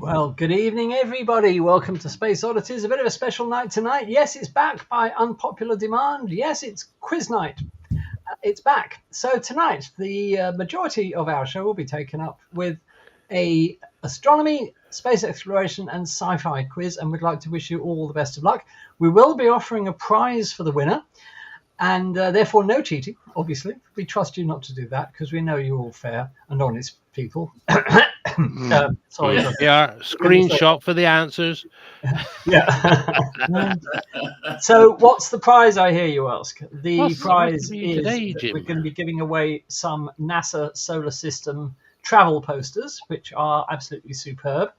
Well, good evening, everybody. Welcome to Space Oddities. A bit of a special night tonight. Yes, it's back by unpopular demand. Yes, it's quiz night. It's back. So tonight, the majority of our show will be taken up with a astronomy, space exploration, and sci-fi quiz, and we'd like to wish you all the best of luck. We will be offering a prize for the winner, and therefore no cheating, obviously. We trust you not to do that because we know you're all fair and honest people. Sorry. Yeah, screenshot for the answers. Yeah. So what's the prize, I hear you ask? The prize is that we're going to be giving away some NASA solar system travel posters, which are absolutely superb,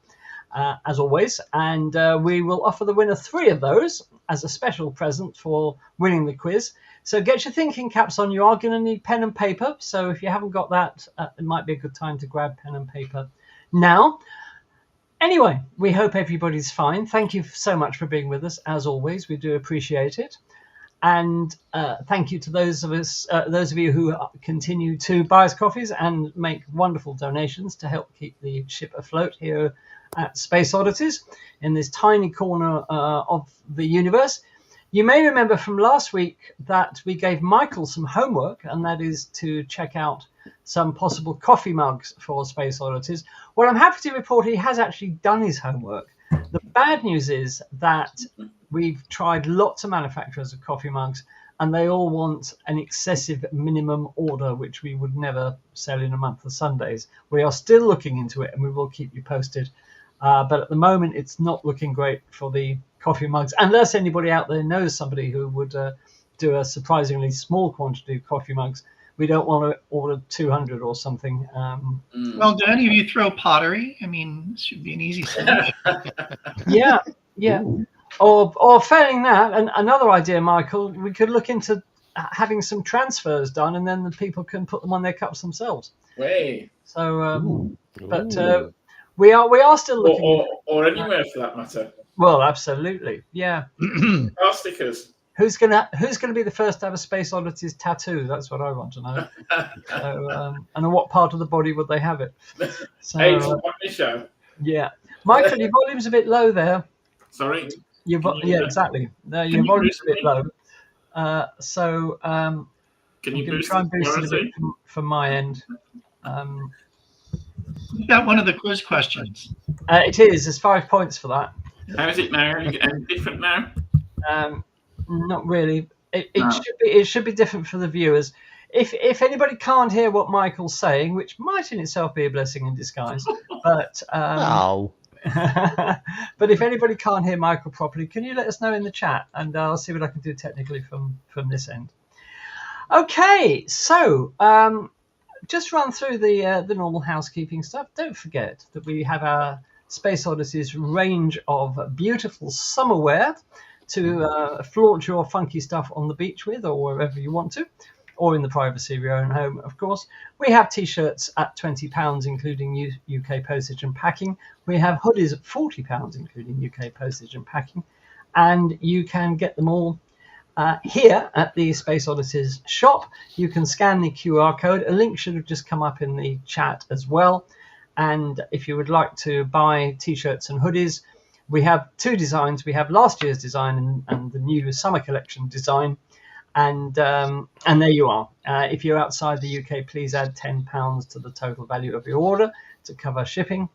as always. And we will offer the winner 3 of those as a special present for winning the quiz. So get your thinking caps on. You are going to need pen and paper. So if you haven't got that, it might be a good time to grab pen and paper now. Anyway, we hope everybody's fine. Thank you so much for being with us. As always, we do appreciate it. And thank you to those of you who continue to buy us coffees and make wonderful donations to help keep the ship afloat here at Space Oddities in this tiny corner of the universe. You may remember from last week that we gave Michael some homework, and that is to check out some possible coffee mugs for Space Oddities. Well, I'm happy to report he has actually done his homework. The bad news is that we've tried lots of manufacturers of coffee mugs, and they all want an excessive minimum order, which we would never sell in a month of Sundays. We are still looking into it, and we will keep you posted. But at the moment, it's not looking great for the coffee mugs, unless anybody out there knows somebody who would do a surprisingly small quantity of coffee mugs. We don't want to order 200 or something. Well, do any of you throw pottery? I mean, it should be an easy solution. Yeah. Or failing that, and another idea, Michael, we could look into having some transfers done, and then the people can put them on their cups themselves. Way. So, we are still looking. Or anywhere for that matter. Well, absolutely, yeah. Our stickers. Who's gonna be the first to have a Space Oddities tattoo? That's what I want to know. So, and on what part of the body would they have it? So, hey, it's on this show. Yeah, Michael, your volume's a bit low there. Sorry. Exactly. Your volume's a bit low. Can you try and boost it a bit from my end? You got one of the quiz questions. It is. There's 5 points for that. How is it now? Any different now? Not really. It should be different for the viewers. If anybody can't hear what Michael's saying, which might in itself be a blessing in disguise, but but if anybody can't hear Michael properly, can you let us know in the chat, and I'll see what I can do technically from this end. Okay, so just run through the normal housekeeping stuff. Don't forget that we have our Space Oddities range of beautiful summer wear to flaunt your funky stuff on the beach with, or wherever you want to, or in the privacy of your own home, of course. We have T-shirts at £20, including UK postage and packing. We have hoodies at £40, including UK postage and packing. And you can get them all here at the Space Oddities shop. You can scan the QR code. A link should have just come up in the chat as well. And if you would like to buy T-shirts and hoodies, we have 2 designs. We have last year's design and the new summer collection design. And there you are. If you're outside the UK, please add £10 to the total value of your order to cover shipping.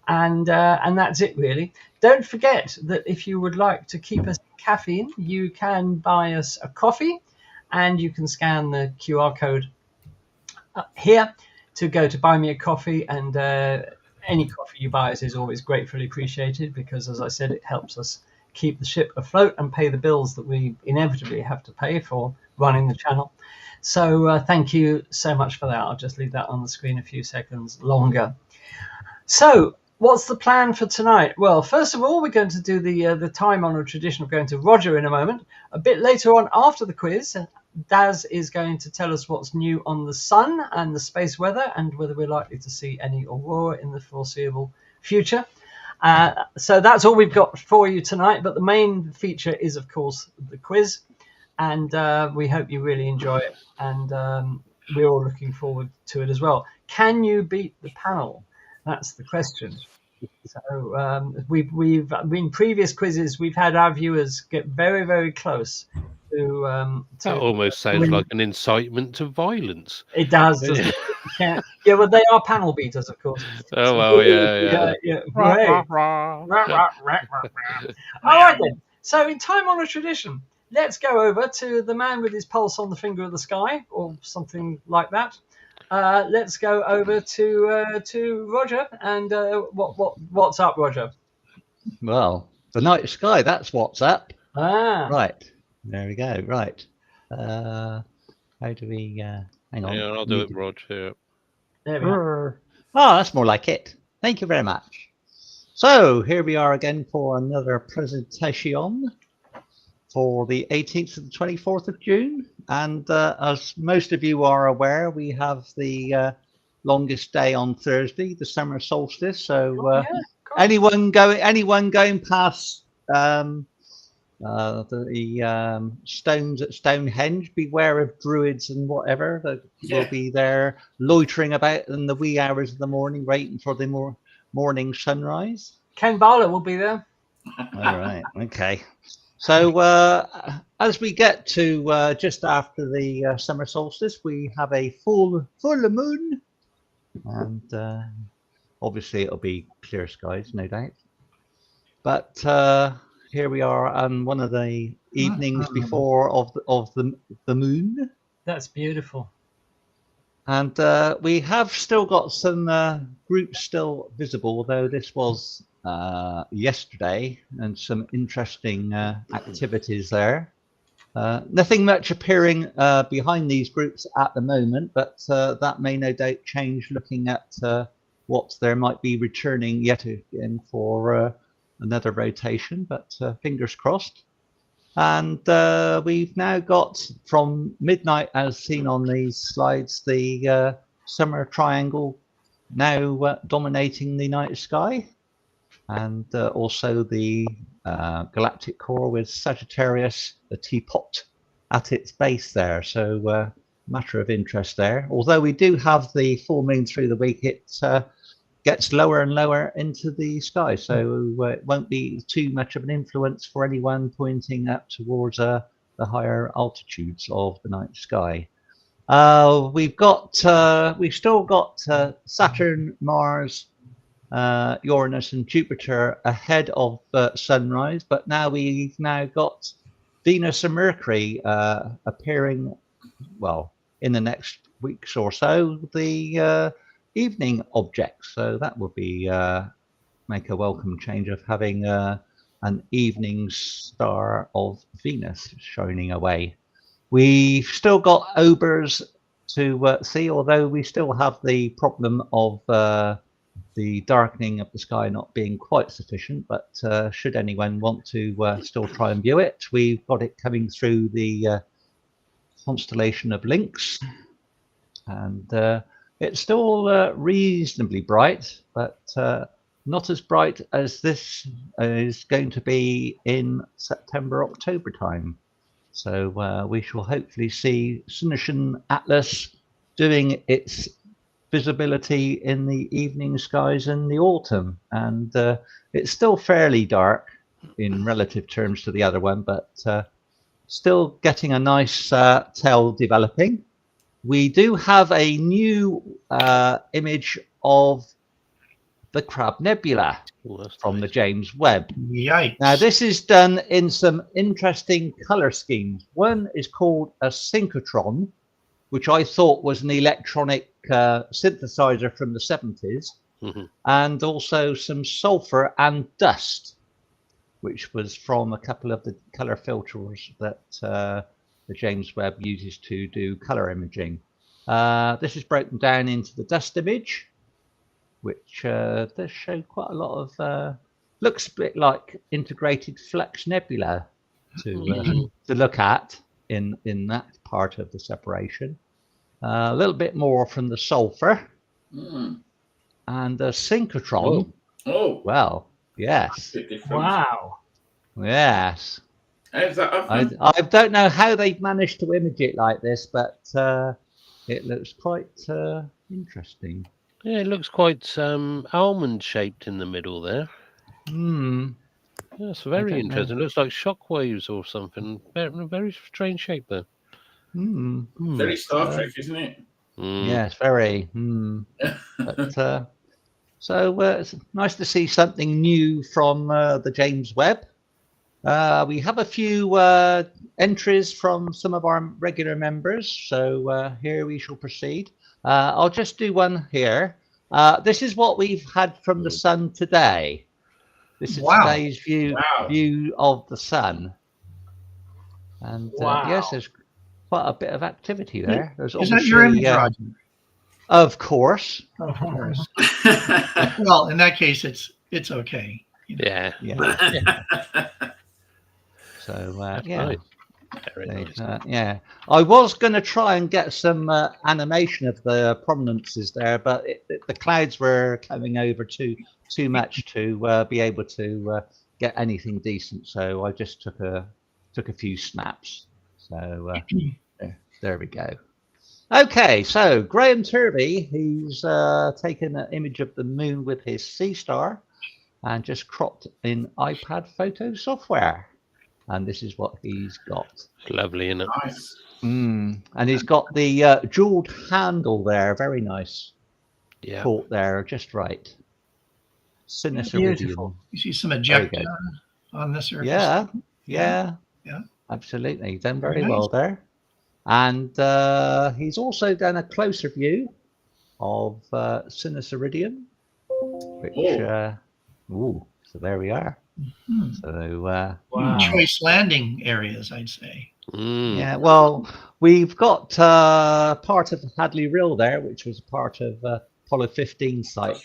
And that's it, really. Don't forget that if you would like to keep us caffeine, you can buy us a coffee, and you can scan the QR code here to go to buy me a coffee. And any coffee you buy us is always gratefully appreciated, because, as I said, it helps us keep the ship afloat and pay the bills that we inevitably have to pay for running the channel. So thank you so much for that. I'll just leave that on the screen a few seconds longer. So what's the plan for tonight? Well, first of all, we're going to do the time-honoured tradition of going to Roger in a moment. A bit later on, after the quiz, Daz is going to tell us what's new on the sun and the space weather, and whether we're likely to see any aurora in the foreseeable future. So that's all we've got for you tonight, but the main feature is, of course, the quiz, and we hope you really enjoy it, and we're all looking forward to it as well. Can you beat the panel? That's the question. So we've in previous quizzes we've had our viewers get very, very close to That almost sounds win. like an incitement to violence. It does, doesn't it? You can't, yeah, well, they are panel beaters, of course. Oh, well, yeah. Yeah. Rah, Hey. rah, rah. All right then. So in time-honored tradition, let's go over to the man with his pulse on the finger of the sky, or something like that. Let's go over to Roger. And what's up, Roger? Well, the night sky, that's what's up. Ah, Right. There we go. Right. How do we hang on? Yeah, I'll do it, Rog. Yeah. there we are. Oh, that's more like it. Thank you very much. So here we are again for another presentation for the 18th to the 24th of June. And as most of you are aware, we have the longest day on Thursday, the summer solstice. So anyone going past the stones at Stonehenge, beware of druids and whatever that will be there loitering about in the wee hours of the morning, waiting for the morning sunrise. Ken Barlow will be there. All right, okay. So as we get to just after the summer solstice, we have a full moon, and obviously it'll be clear skies, no doubt. But here we are on one of the evenings before of the moon. That's beautiful. And we have still got some groups still visible, although this was yesterday, and some interesting activities there. Nothing much appearing behind these groups at the moment, but that may no doubt change looking at what there might be returning yet again for another rotation, but fingers crossed. And we've now got from midnight, as seen on these slides, the summer triangle now dominating the night sky, and also the galactic core with Sagittarius, the teapot, at its base there. So matter of interest there. Although we do have the full moon through the week, it gets lower and lower into the sky, so it won't be too much of an influence for anyone pointing up towards the higher altitudes of the night sky. We've still got Saturn, Mars, Uranus, and Jupiter ahead of sunrise, but now we've got Venus and Mercury appearing, well, in the next weeks or so. The evening objects, so that would be make a welcome change of having an evening star of Venus shining away. We've still got Obers to see, although we still have the problem of the darkening of the sky not being quite sufficient, but should anyone want to still try and view it, we've got it coming through the constellation of Lynx, and it's still reasonably bright, but not as bright as this is going to be in September, October time. So we shall hopefully see Sunnishan Atlas doing its visibility in the evening skies in the autumn. And it's still fairly dark in relative terms to the other one, but still getting a nice tail developing. We do have a new image of the Crab Nebula from the James Webb. Yikes. Now, this is done in some interesting color schemes. One is called a synchrotron, which I thought was an electronic synthesizer from the 70s, and also some sulfur and dust, which was from a couple of the color filters that the James Webb uses to do color imaging. This is broken down into the dust image, which does show quite a lot of, looks a bit like integrated flux nebula to look at in that part of the separation. A little bit more from the sulfur and the synchrotron. Oh, well, yes. Wow. Yes. How's that happen? I don't know how they've managed to image it like this, but it looks quite interesting. Yeah, it looks quite almond shaped in the middle there. Hmm. That's very don't know. interesting. It looks like shockwaves or something. Very strange shape there. Hmm. Very Star Trek, isn't it? Yes, very. But so it's nice to see something new from the James Webb. We have a few entries from some of our regular members, so here we shall proceed. I'll just do one here. This is what we've had from the sun today. This is Wow. today's view of the sun. And yes, there's quite a bit of activity there. There's Is that your image, Roger? Of course. Of course. Well, in that case, it's okay. You know. Yeah. So Yeah. Right. Very nice. Yeah, I was going to try and get some animation of the prominences there, but the clouds were coming over too much to be able to get anything decent. So I just took a few snaps. So there we go. Okay, so Graham Turvey, he's taken an image of the moon with his sea star and just cropped in iPad photo software. And this is what he's got. Lovely, isn't it? Nice. And he's got the jeweled handle there. Very nice. Yeah. Caught there, just right. Sinus Beautiful. You see some ejecta on the surface. Yeah. Absolutely. Done very well there. And he's also done a closer view of Sinus Iridium, which, so there we are. So, choice landing areas, I'd say. Yeah, well, we've got part of Hadley Rill there, which was part of Apollo 15 site,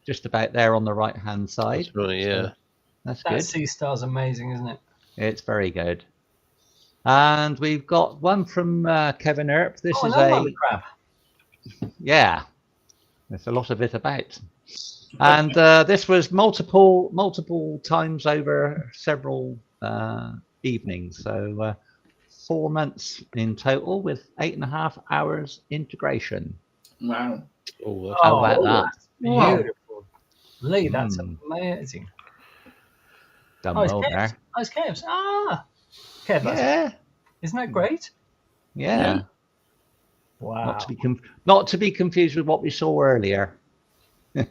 just about there on the right-hand side. That's right, yeah. So that's that good. sea star's amazing, isn't it? It's very good. And we've got one from Kevin Earp. This is a crab. Yeah, there's a lot of it about. And this was multiple times over several evenings. So 4 months in total with 8.5 hours integration. Wow. How about that? That's beautiful. Lee, that's amazing. Done well there. Oh, it's Kev's. Kev, Yeah. Isn't that great? Yeah. Wow. Not to be confused with what we saw earlier. But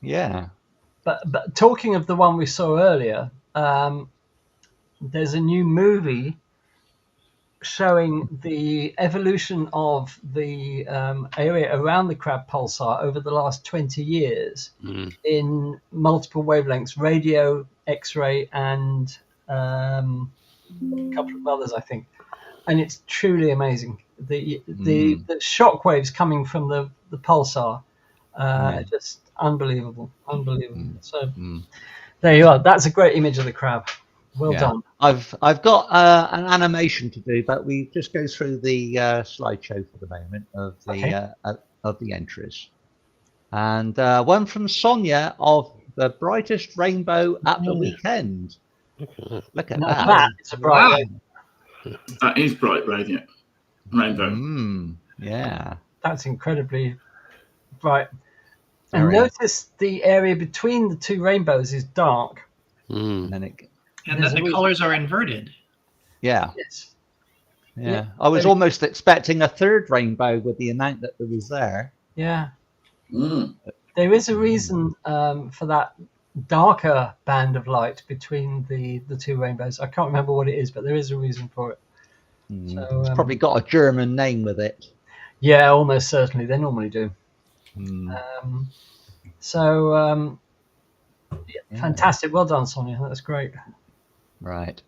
yeah. But talking of the one we saw earlier, there's a new movie showing the evolution of the area around the crab pulsar over the last 20 years in multiple wavelengths, radio, X-ray, and a couple of others, I think. And it's truly amazing. The shock waves coming from the pulsar, just unbelievable. So there you are. That's a great image of the crab. Well done. I've got an animation to do, but we just go through the slideshow for the moment of the entries. And one from Sonia of the brightest rainbow at the weekend. Look at that. That is a bright rainbow. That is bright rainbow. Yeah. That's incredibly bright. And notice the area between the two rainbows is dark. And then the colors are inverted. Yeah. Yes. Yeah. I was almost expecting a third rainbow with the amount that there was there. Yeah. There is a reason for that darker band of light between the two rainbows. I can't remember what it is, but there is a reason for it. So, it's probably got a German name with it. Yeah, almost certainly. They normally do. Fantastic. Well done, Sonia. That's great. Right.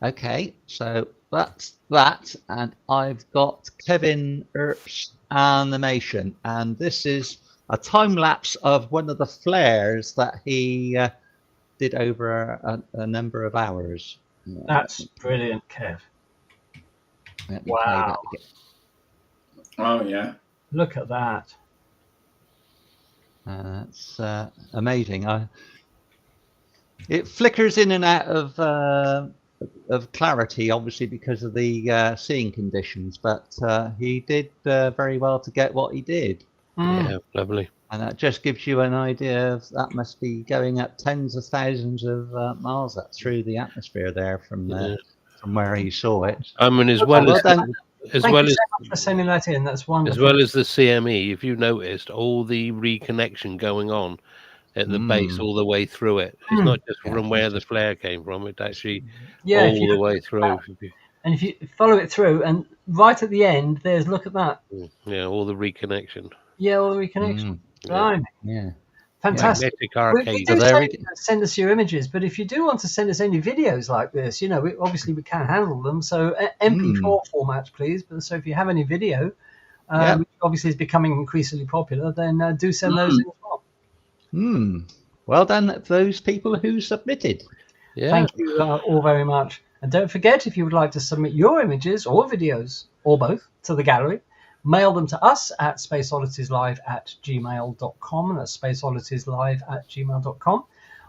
Okay. So that's that. And I've got Kevin Earp's animation. And this is a time lapse of one of the flares that he did over a number of hours. That's brilliant, Kev. Let me play that again. Oh, yeah. Look at that. That's amazing. It flickers in and out of of clarity, obviously because of the seeing conditions, but he did very well to get what he did. Yeah, lovely. And that just gives you an idea of that must be going up tens of thousands of miles up through the atmosphere there from where he saw it. I mean, as Well well as done. as Thank well you as so much for sending that in. That's wonderful. as well as the CME, if you noticed all the reconnection going on at the base all the way through it. It's not just from where the flare came from. It's actually all the way through. And if you follow it through, and right at the end, there's look at that. Yeah, all the reconnection. Yeah, all the reconnection. Blimey. Yeah. Fantastic. Magnetic We arcade. do there send us your images, but if you do want to send us any videos like this, you know, obviously we can't handle them. So MP4 format, please. But so if you have any video, which obviously is becoming increasingly popular, then do send those in as well. Well done, those people who submitted. Yeah. Thank you all very much. And don't forget, if you would like to submit your images or videos, or both, to the gallery, mail them to us at spaceodditieslive@gmail.com. That's spaceodditieslive@gmail.com.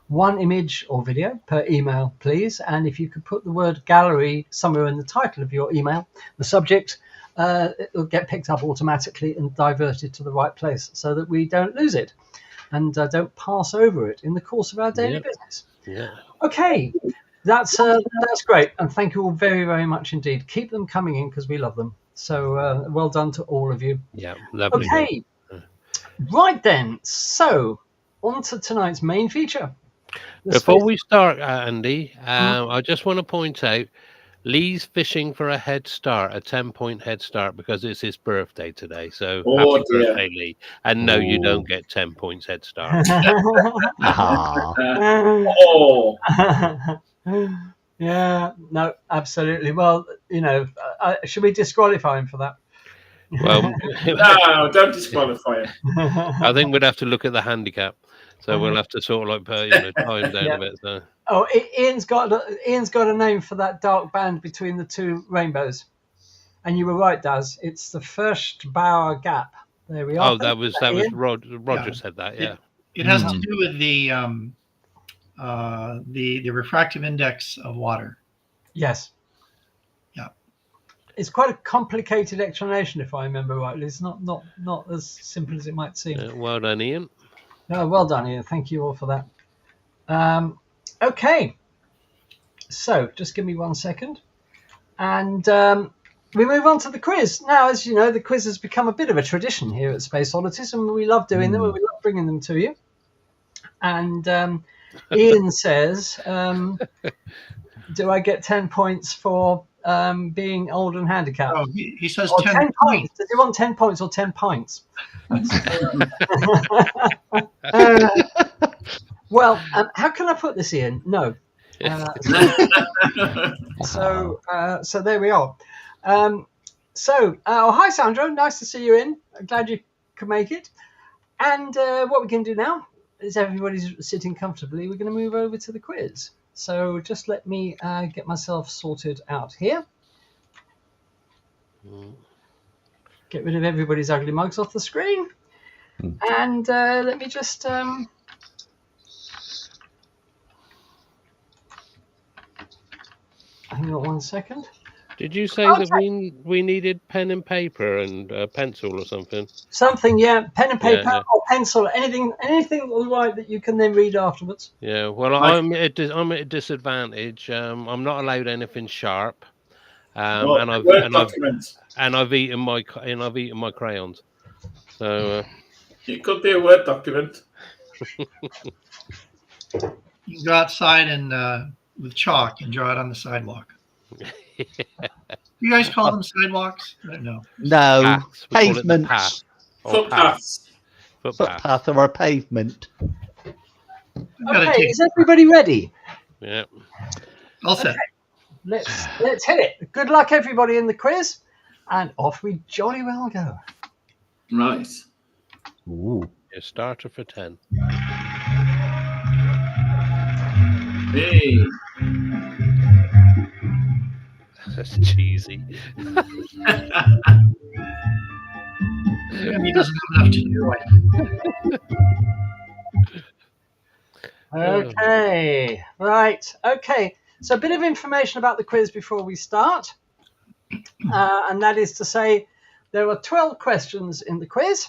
One image or video per email, please. And if you could put the word gallery somewhere in the title of your email, the subject, it'll get picked up automatically and diverted to the right place so that we don't lose it and don't pass over it in the course of our daily business. Yeah. Okay. That's great. And thank you all very, very much indeed. Keep them coming in because we love them. So well done to all of you. Yeah, lovely. Okay, right then. So on to tonight's main feature. Before we start, Andy, I just want to point out Lee's fishing for a head start, a 10-point head start, because it's his birthday today. So happy birthday, Lee. And no, you don't get 10 points head start. Yeah, no, absolutely. Well, you know, should we disqualify him for that? Well, no, don't disqualify him. I think we'd have to look at the handicap. So we'll have to sort of like put time down a bit. So. Oh, Ian's got a name for that dark band between the two rainbows. And you were right, Daz. It's the first Bauer gap. There we are. Oh, that was Roger said that. Yeah. It has to do with the refractive index of water. Yes. Yeah. It's quite a complicated explanation, if I remember rightly. It's not as simple as it might seem. Well done, Ian. Oh, well done, Ian. Thank you all for that. Okay. So just give me 1 second. And we move on to the quiz. Now, as you know, the quiz has become a bit of a tradition here at Space Oddities, and we love doing them, and we love bringing them to you. And Ian says, do I get 10 points for being old and handicapped? Oh, he says or 10 points. Does he want 10 points or 10 pints? Well, how can I put this in? No. So there we are. Hi, Sandro. Nice to see you in. I'm glad you could make it. And what we can do now is everybody's sitting comfortably. We're going to move over to the quiz. So just let me get myself sorted out here. Get rid of everybody's ugly mugs off the screen. And let me just... hang on 1 second. Did you say that we needed pen and paper and pencil or something? Something, yeah. Pen and paper or pencil, anything right that you can then read afterwards. Yeah. Well, I'm at a disadvantage. I'm not allowed anything sharp. And I've eaten my crayons. So it could be a Word document. You can go outside and with chalk and draw it on the sidewalk. You guys call them sidewalks? I don't know. No, pavements. Footpaths. Footpath or a pavement. Okay, is everybody ready? Yeah. All set. Okay. Let's hit it. Good luck, everybody, in the quiz, and off we jolly well go. Right. Ooh. A starter for 10. Hey. That's cheesy. He doesn't have enough to do it. Okay, right. Okay. So a bit of information about the quiz before we start. And that is to say, there are 12 questions in the quiz,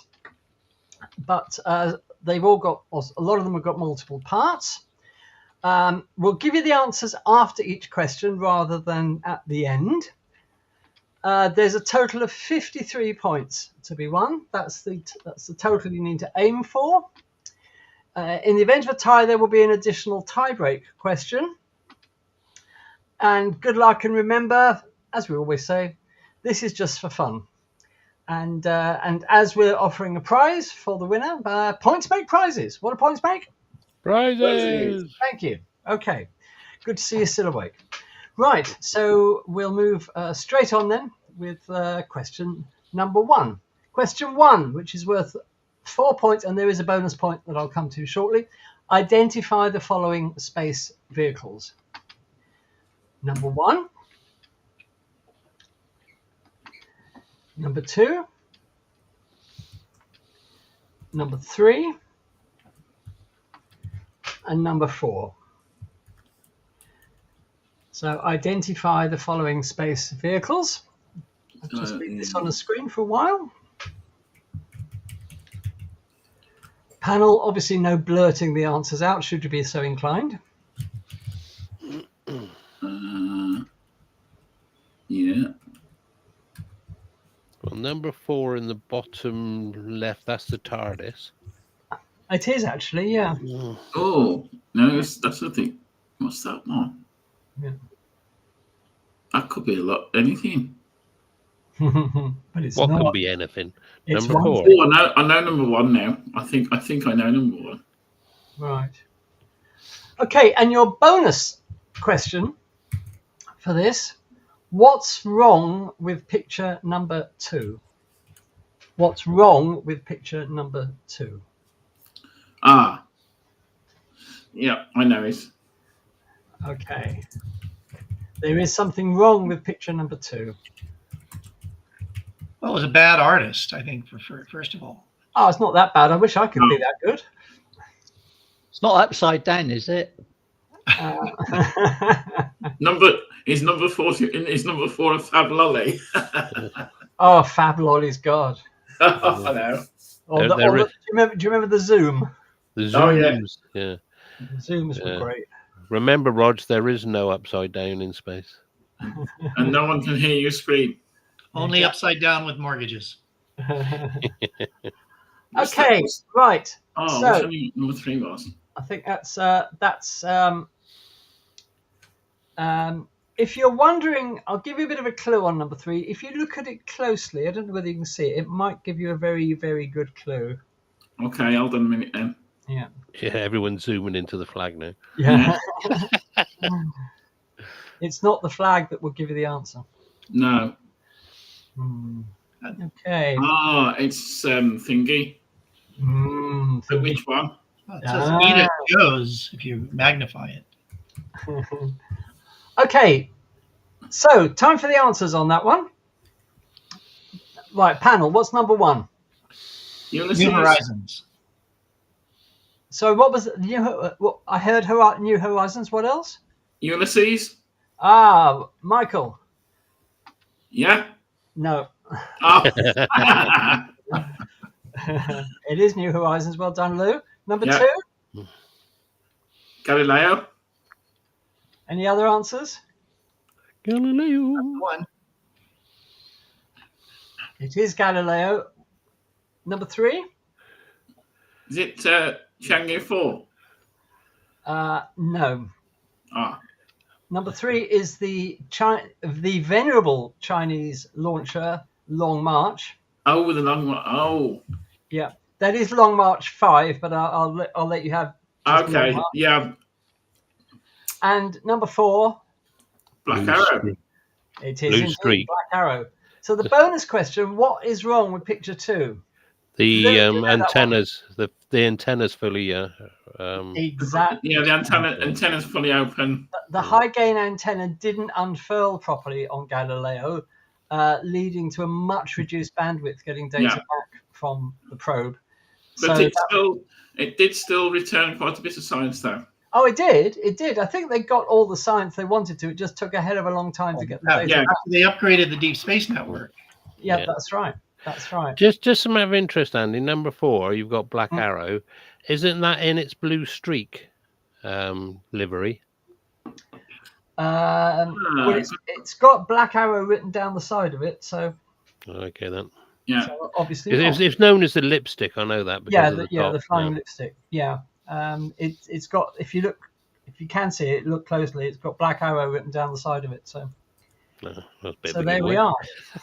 but they've all got, a lot of them have got multiple parts. We'll give you the answers after each question rather than at the end. There's a total of 53 points to be won. That's the total you need to aim for. In the event of a tie, there will be an additional tie-break question. And good luck, and remember, as we always say, this is just for fun. And as we're offering a prize for the winner, points make prizes. What do points make? Prizes. Thank you. Okay. Good to see you still awake. Right. So we'll move straight on then with question number 1. Question 1, which is worth 4 points, and there is a bonus point that I'll come to shortly. Identify the following space vehicles. Number 1. Number 2. Number 3. And number 4. So identify the following space vehicles. I'll just leave this on the screen for a while. Panel, obviously no blurting the answers out, should you be so inclined. Yeah. Well, number 4 in the bottom left, that's the TARDIS. It is actually, yeah. Oh, no, that's the thing. What's that one? Yeah. That could be a lot, anything. But it's What not. can be anything? It's Number 4. Oh, I know number 1 now. I think I know number 1. Right. Okay, and your bonus question for this: what's wrong with picture number 2? What's wrong with picture number 2? Ah. Yeah, I know it. Okay. There is something wrong with picture number 2. Well, it was a bad artist, I think, first of all. Oh, it's not that bad. I wish I could be that good. It's not upside down, is it? Number 4 a Fab Lolly. Oh, Fab Lolly's God. I know. Do you remember the Zoom? The Zooms. Yeah. The Zooms were great. Remember, Rog, there is no upside down in space. And no one can hear you scream. Only upside down with mortgages. Okay, right. Oh, So number 3 was. I think that's if you're wondering, I'll give you a bit of a clue on number 3. If you look at it closely, I don't know whether you can see it, it might give you a very, very good clue. Okay, hold on a minute then. Yeah. Yeah, everyone's zooming into the flag now. Yeah. It's not the flag that will give you the answer. No. Okay. Ah, it's thingy. But which one? Well, it says Edith Joes if you magnify it. Okay. So, time for the answers on that one. Right, panel, what's number 1? New Horizons. So, what was it? I heard New Horizons. What else? Ulysses? Ah, Michael. Yeah? No. Oh. It is New Horizons. Well done, Lou. Number 2? Galileo? Any other answers? Galileo. 1. It is Galileo. Number 3? Is it Chang'e 4? No. Ah. Number 3 is the venerable Chinese launcher, Long March. Oh, the long one. Oh. Yeah, that is Long March 5, but I'll let you have. Okay. Yeah. And number 4. Black Arrow. It is indeed Streak. Black Arrow. So the bonus question: what is wrong with picture 2? The antennas, the antennas fully. Exactly. Yeah, the antenna's fully open. The high gain antenna didn't unfurl properly on Galileo, leading to a much reduced bandwidth getting data back from the probe. But it did still return quite a bit of science, though. Oh, it did. It did. I think they got all the science they wanted to. It just took a hell of a long time to get the data. Yeah, they upgraded the Deep Space Network. Yeah, that's right. That's right. Just some out of interest, Andy. Number 4, you've got Black Arrow. Isn't that in its blue streak livery? Well, it's got Black Arrow written down the side of it, so. Okay then. Yeah. So obviously. It's known as the lipstick. I know that. Because the flying lipstick. Yeah. It's got. If you can see it, look closely. It's got Black Arrow written down the side of it. So. So there we are.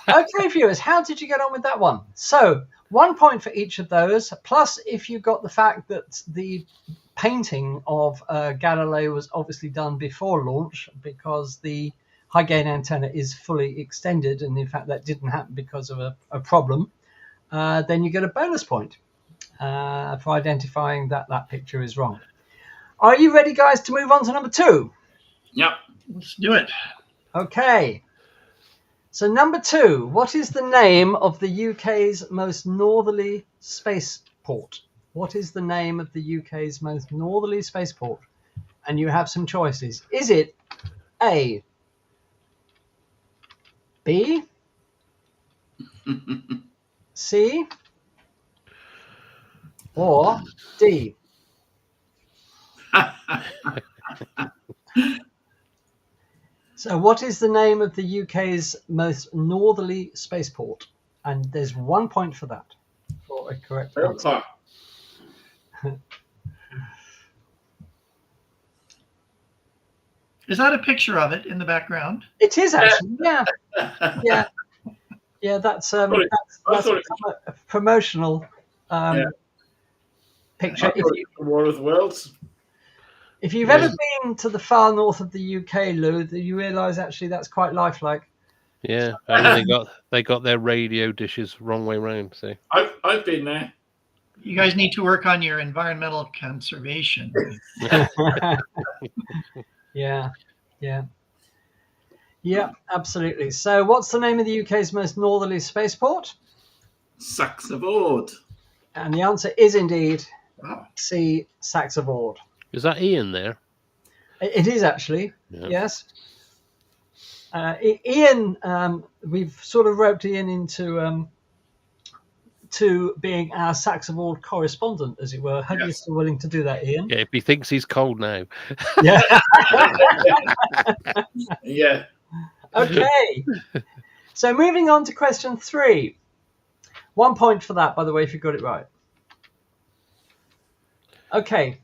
Okay, viewers, how did you get on with that one? So 1 point for each of those. Plus, if you got the fact that the painting of Galileo was obviously done before launch because the high gain antenna is fully extended, and in fact that didn't happen because of a problem, then you get a bonus point for identifying that picture is wrong. Are you ready, guys, to move on to number 2? Yep. Let's do it. Okay. So number 2, what is the name of the UK's most northerly spaceport? What is the name of the UK's most northerly spaceport? And you have some choices. Is it A, B, C, or D? So what is the name of the UK's most northerly spaceport? And there's 1 point for that, for a correct answer. Is that a picture of it in the background? It is actually, yeah. That's a promotional picture. War of the Worlds. If you've ever been to the far north of the UK, Lou, you realise actually that's quite lifelike. Yeah, and they got their radio dishes wrong way round. So I've been there. You guys need to work on your environmental conservation. Yeah, absolutely. So what's the name of the UK's most northerly spaceport? Saxe-Ford. And the answer is indeed C, Saxe-Ford. Is that Ian there? It is actually, yes. Ian, we've sort of roped Ian into to being our Saxe-Ford correspondent, as it were. Are you still willing to do that, Ian? Yeah, if he thinks he's cold now. Yeah. Yeah. Okay. So moving on to question 3. 1 point for that, by the way, if you got it right. Okay.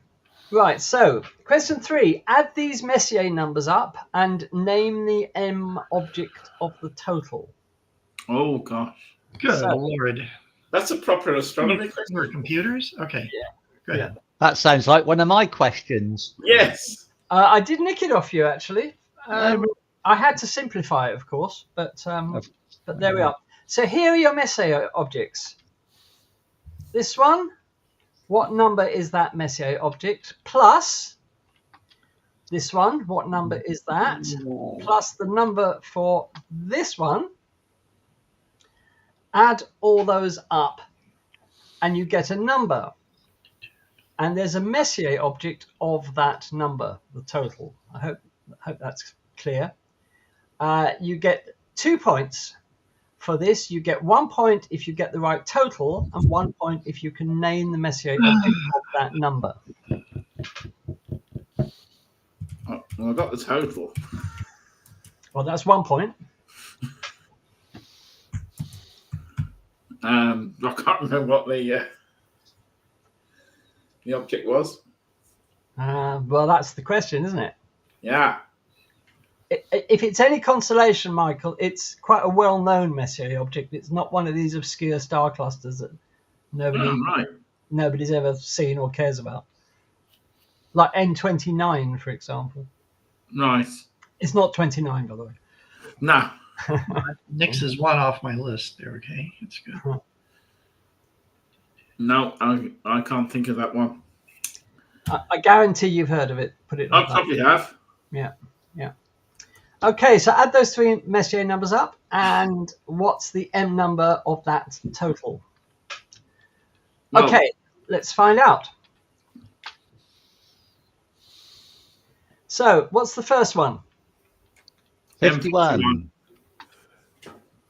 Right, so question 3. Add these Messier numbers up and name the M object of the total. Oh, gosh. Good Lord. That's a proper astronomy question. For computers? Okay. Yeah. Go ahead. That sounds like one of my questions. Yes. I did nick it off you, actually. I had to simplify it, of course, but there we are. So here are your Messier objects. This one, what number is that Messier object? Plus this one, what number is that? Plus the number for this one. Add all those up and you get a number. And there's a Messier object of that number, the total. I hope that's clear. You get 2 points for this. You get 1 point if you get the right total and 1 point if you can name the Messier object of that number. Oh, well, I got the total. Well, that's 1 point. I can't remember what the object was. Well, that's the question, isn't it? Yeah. If it's any consolation, Michael, it's quite a well-known Messier object. It's not one of these obscure star clusters that nobody's ever seen or cares about. Like N29, for example. Nice. It's not 29, by the way. No. Nix is one off my list there, okay? It's good. No, I can't think of that one. I guarantee you've heard of it. Put it like I probably have. Yeah. Okay, so add those 3 Messier numbers up, and what's the M number of that total? Well, okay, let's find out. So, what's the first one? 51.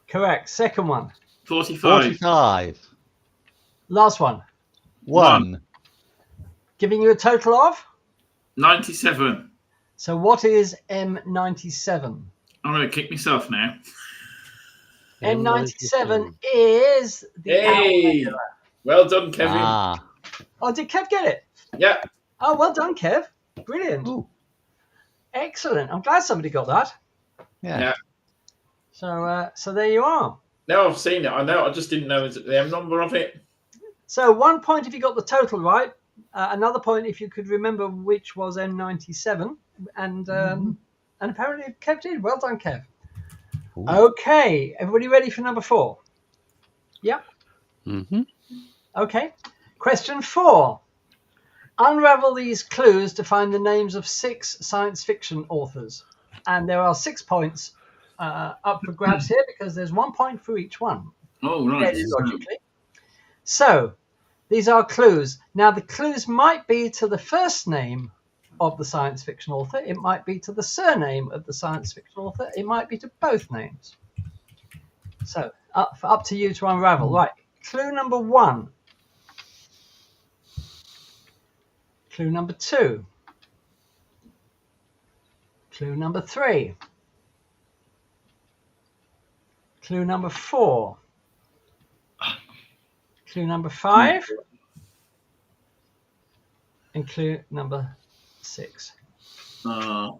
Correct. Second one. 45. 45. Last one. 1. Giving you a total of? 97. So, what is M97? I'm going to kick myself now. M97 is the Owl Nebula. Well done, Kevin. Ah. Oh, did Kev get it? Yeah. Oh, well done, Kev. Brilliant. Ooh. Excellent. I'm glad somebody got that. Yeah. So there you are. Now I've seen it. I know. I just didn't know the M number of it. So 1 point if you got the total right. Another point if you could remember which was M97. And apparently Kev did. Well done, Kev. Ooh. Okay. Everybody ready for number 4? Yeah. Mm-hmm. Okay. Question 4. Unravel these clues to find the names of 6 science fiction authors. And there are 6 points up for grabs here because there's 1 point for each one. Oh, right. Very logically. So, these are clues. Now, the clues might be to the first name of the science fiction author. It might be to the surname of the science fiction author. It might be to both names. So, up to you to unravel. Right. Clue number 1. Clue number 2. Clue number 3. Clue number 4. Clue number 5. And clue number 6. I'm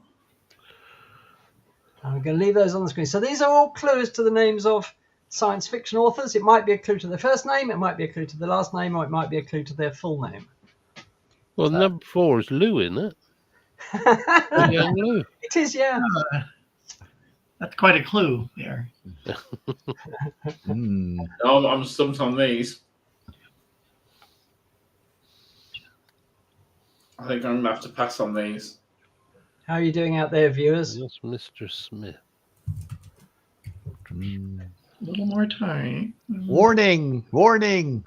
going to leave those on the screen. So these are all clues to the names of science fiction authors. It might be a clue to their first name, it might be a clue to the last name, or it might be a clue to their full name. Well, number 4 is Lou, isn't it? Young Lou. It is, yeah. That's quite a clue there. I'm stumped on these. I think I'm going to have to pass on these. How are you doing out there, viewers? That's Mr. Smith. A little more time. Warning! Warning!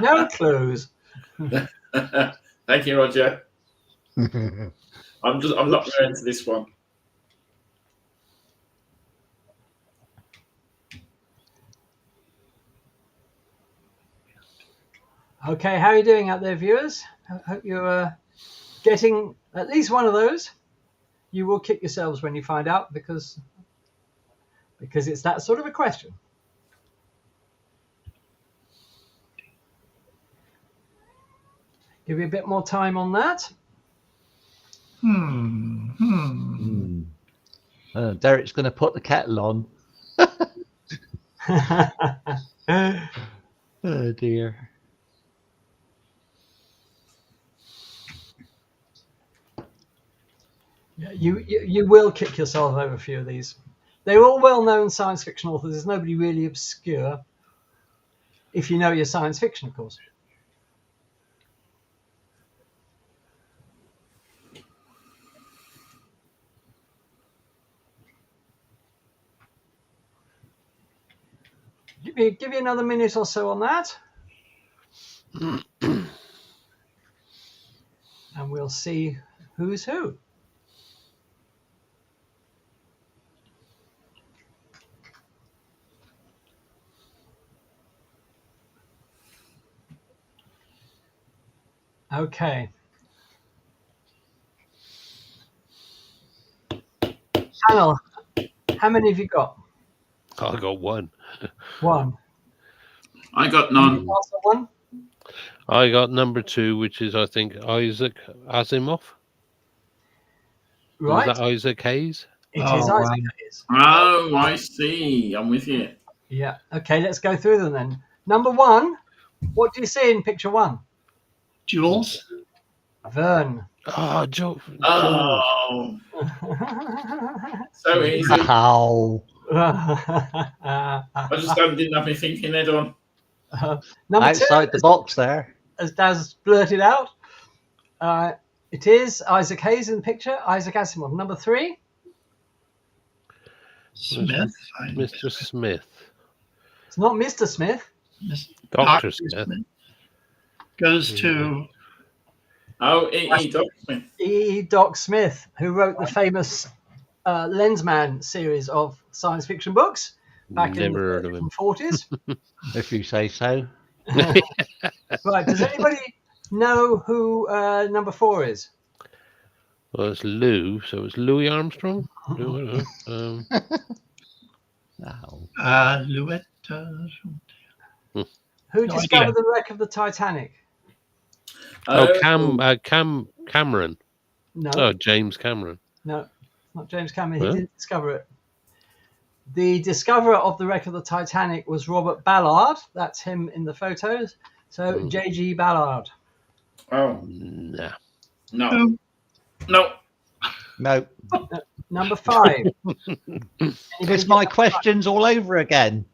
No clues. Thank you, Roger. I'm not going into this one. Okay, how are you doing out there, viewers? I hope you're getting at least one of those. You will kick yourselves when you find out because it's that sort of a question. Give you a bit more time on that. Derek's going to put the kettle on. Oh, dear. Yeah, you will kick yourself over a few of these. They're all well-known science fiction authors. There's nobody really obscure, if you know your science fiction, of course. Give you another minute or so on that. And we'll see who's who. Okay. Channel, how many have you got? I got 1. 1. I got none. Also 1? I got number 2, which is, I think, Isaac Asimov. Right. Is that Isaac Hayes? It is Isaac Hayes. Oh, I see. I'm with you. Yeah. Okay, let's go through them then. Number 1, what do you see in picture 1? Jules? Vern. Oh, Joe. Oh. So easy. Ow. I just didn't have me thinking head on. Number Outside 2, the box there. as Daz blurted out, it is Isaac Hayes in the picture. Isaac Asimov. Number 3. Smith? Mr. Smith. It's not Mr. Smith. Dr. Smith. Goes to Oh, E. Doc Smith. E. Doc Smith, who wrote the famous Lensman series of science fiction books back in Never heard of the him. 40s. If you say so. Right, does anybody know who number 4 is? Well, it's Lou, so it's Louis Armstrong. Lou, No. Louette. Who No discovered idea. the wreck of the Titanic? Cameron. No, Oh, James Cameron. no, not James Cameron. Huh? He didn't discover it. The discoverer of the wreck of the Titanic was Robert Ballard. That's him in the photos. So J.G. Ballard. Oh, Nah. no. No. No. Number 5. It's my questions all over again.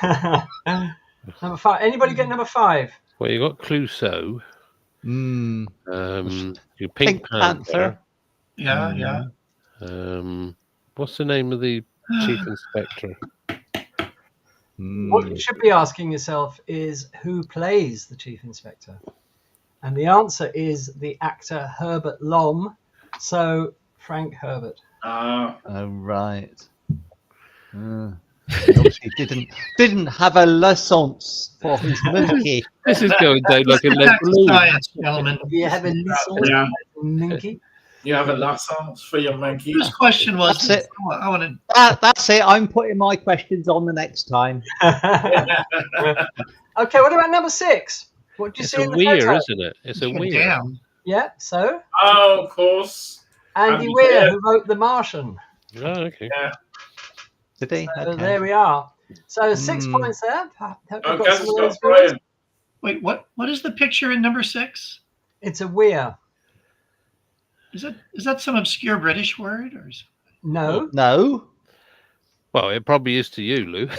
Number 5. Anybody get number 5? Well, you got Clouseau. Your Pink Panther. Yeah. What's the name of the chief inspector? What you should be asking yourself is who plays the chief inspector? And the answer is the actor Herbert Lom. So Frank Herbert. Oh, right. Obviously didn't have a license for his monkey. This is going down like a lead Back to balloon. science, gentlemen. You have a license, Yeah. monkey. You have a license for your monkey. This question was. That's it. I want to. That's it. I'm putting my questions on the next time. Okay, what about number 6? What do you It's see a in the weir, photo? isn't it? It's a weir. Damn. Yeah, so Oh, of course. Andy Andy Weir, Weir. who wrote The Martian. Oh, okay. Yeah. Did he? So Okay. there we are. So 6 points there. Hope you've Oh, got Gaz some has of got those Brian. words. Wait, what is the picture in number 6? It's a weir. Is that some obscure British word or? No. No. Well, it probably is to you, Lou. I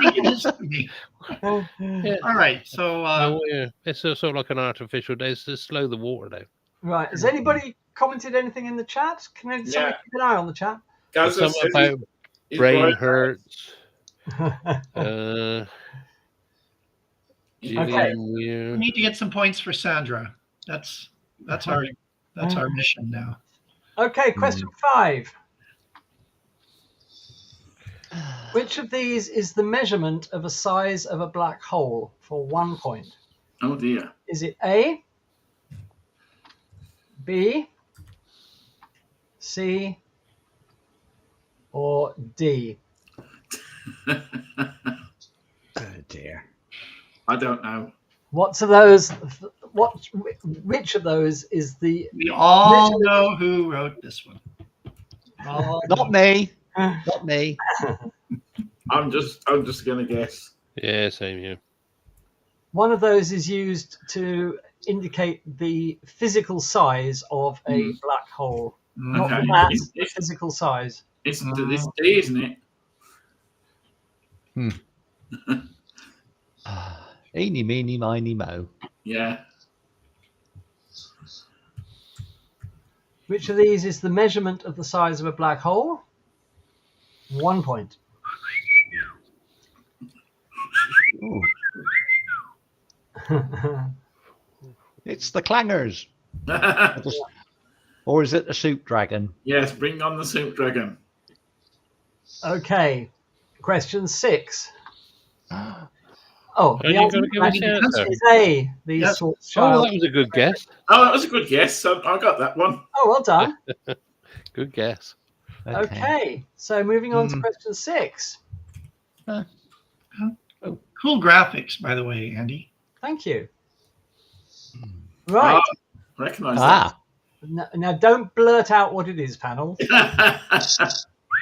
think it is to me. Yeah. All right, so Oh, yeah. It's sort of like an artificial day. It's to slow the water down. Right. Has anybody commented anything in the chat? Can somebody Yeah. keep an eye on the chat? Gaz Something says about he's brain Brian. hurts. Okay. Gillian we Weir. need to get some points for Sandra. That's our mission now. Okay, question 5. Which of these is the measurement of a size of a black hole for 1 point? Oh, dear. Is it A, B, C, or D? Oh dear. I don't know. Which of those is the We all know who wrote this one. All Not me. Not me. I'm just gonna guess. Yeah, same here. one of those is used to indicate the physical size of a black hole, not Okay. the mass, It's- the physical size. It's this D, isn't it? Eeny, meeny, miny, mo. Yeah. Which of these is the measurement of the size of a black hole? 1 point. Ooh. It's the clangers. Or is it the soup dragon? Yes, bring on the soup dragon. Okay, question 6. Are you going to give us the answer? is A. These Yes. sorts Oh, child. that was a good guess. Oh, that was a good guess. I got that one. Oh, well done. Good guess. Okay, so moving on to question 6. Cool graphics, by the way, Andy. Thank you. Right. Recognise Now, don't blurt out what it is, panel, that.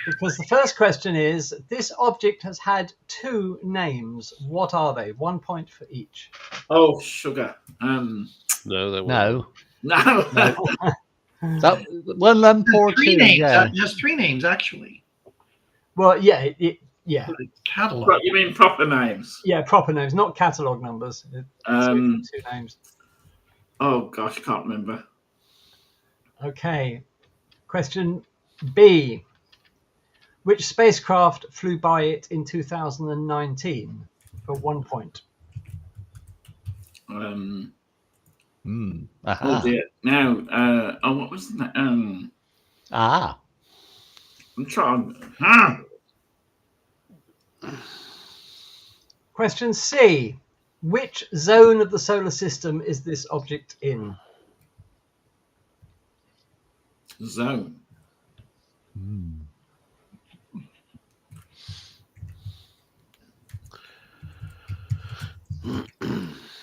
because the first question is, this object has had 2 names. What are they? 1 point for each. Oh, sugar. No, that wasn't. No. No. That, one lump or two. Three names. Yeah. Just 3 names, actually. Well, yeah, yeah. For the catalog. You mean proper names? Yeah, proper names, not catalogue numbers. Two names. Oh gosh, I can't remember. Okay. Question B. Which spacecraft flew by it in 2019 for 1 point? Aha. Oh dear. Now, what was that? I'm trying. Question C. Which zone of the solar system is this object in? Zone.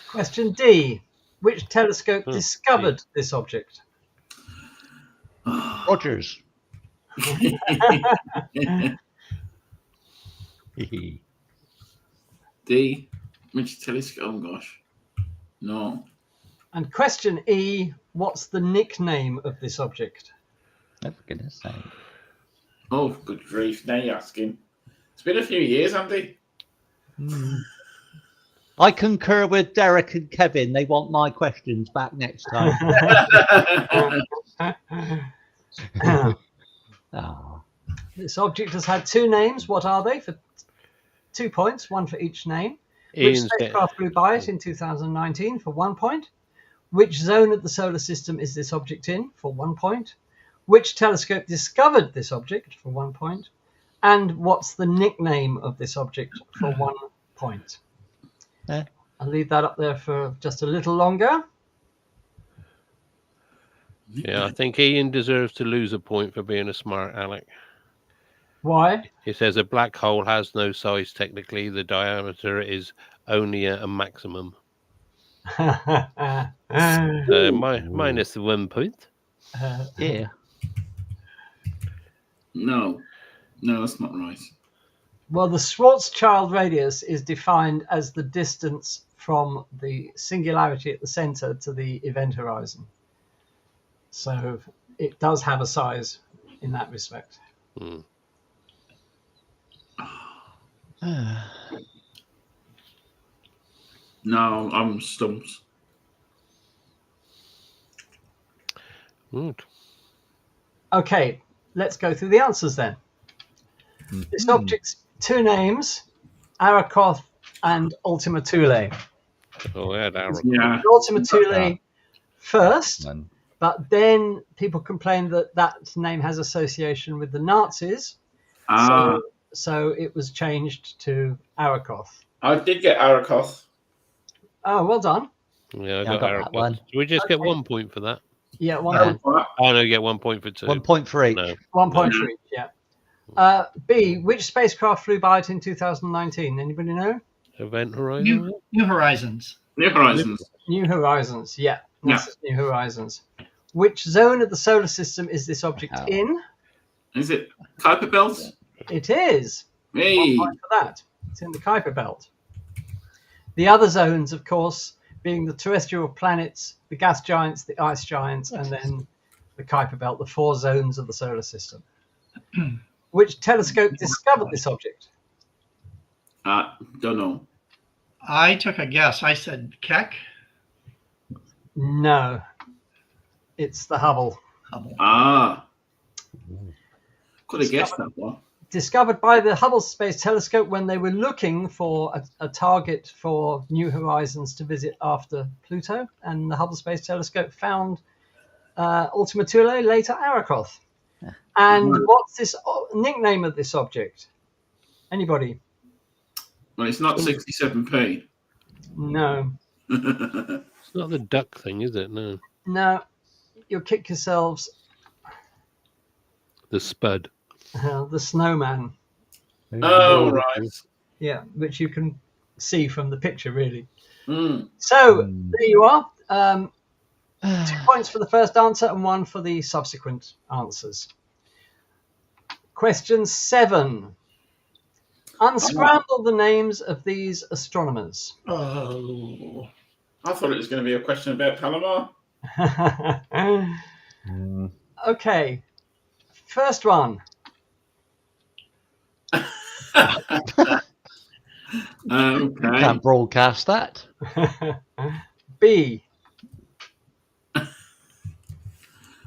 Question D. Which telescope discovered this object? Rogers. D. Which telescope? Oh gosh. No. And question E. What's the nickname of this object? Oh, for goodness sake. Oh, good grief. Now you're asking. It's been a few years, Andy. I concur with Derek and Kevin. They want my questions back next time. This object has had two names. What are they? For 2 points, one for each name. Which spacecraft flew by it in 2019 for 1 point? Which zone of the solar system is this object in for 1 point? Which telescope discovered this object for 1 point? And what's the nickname of this object for 1 point? I'll leave that up there for just a little longer. Yeah, I think Ian deserves to lose a point for being a smart aleck. Why? He says a black hole has no size technically. The diameter is only a maximum. Minus 1 point. Yeah. No, that's not right. Well, the Schwarzschild radius is defined as the distance from the singularity at the center to the event horizon. So it does have a size in that respect. No, I'm stumped. Okay, let's go through the answers then. This object's two names, Arakoth and Ultima Thule. Oh, yeah, Yeah. Ultima Thule first, but then people complained that that name has association with the Nazis. So it was changed to Arakoth. I did get Arakoth. Oh, well done. Yeah, I got that one. Do we just get 1 point for that? Yeah, 1 point. Oh, no, you get 1 point for two. 1 point for each. No. 1 point for each, yeah. B, which spacecraft flew by it in 2019? Anybody know? Event Horizon? New Horizons. New Horizons. New Horizons, yeah. NASA's New Horizons. Which zone of the solar system is this object in? Is it Kuiper Belt? It is. Hey. 1 point for that. It's in the Kuiper Belt. The other zones, of course, being the terrestrial planets, the gas giants, the ice giants, and then the Kuiper Belt, the 4 zones of the solar system. Which telescope discovered this object? Don't know. I took a guess. I said Keck. No. It's the Hubble. Could have guessed that one. Discovered by the Hubble Space Telescope when they were looking for a target for New Horizons to visit after Pluto, and the Hubble Space Telescope found Ultima Thule, later Arakoth. And what's this nickname of this object? Anybody? Well, it's not 67p. No. It's not the duck thing, is it? No. No. You'll kick yourselves. The Spud. The Snowman. Oh, right. Yeah, which you can see from the picture, really. Mm. So, there you are. 2 points for the first answer and 1 for the subsequent answers. Question 7. Unscramble the names of these astronomers. Oh. I thought it was going to be a question about Palomar. Okay. First one. Okay. Can't broadcast that. B.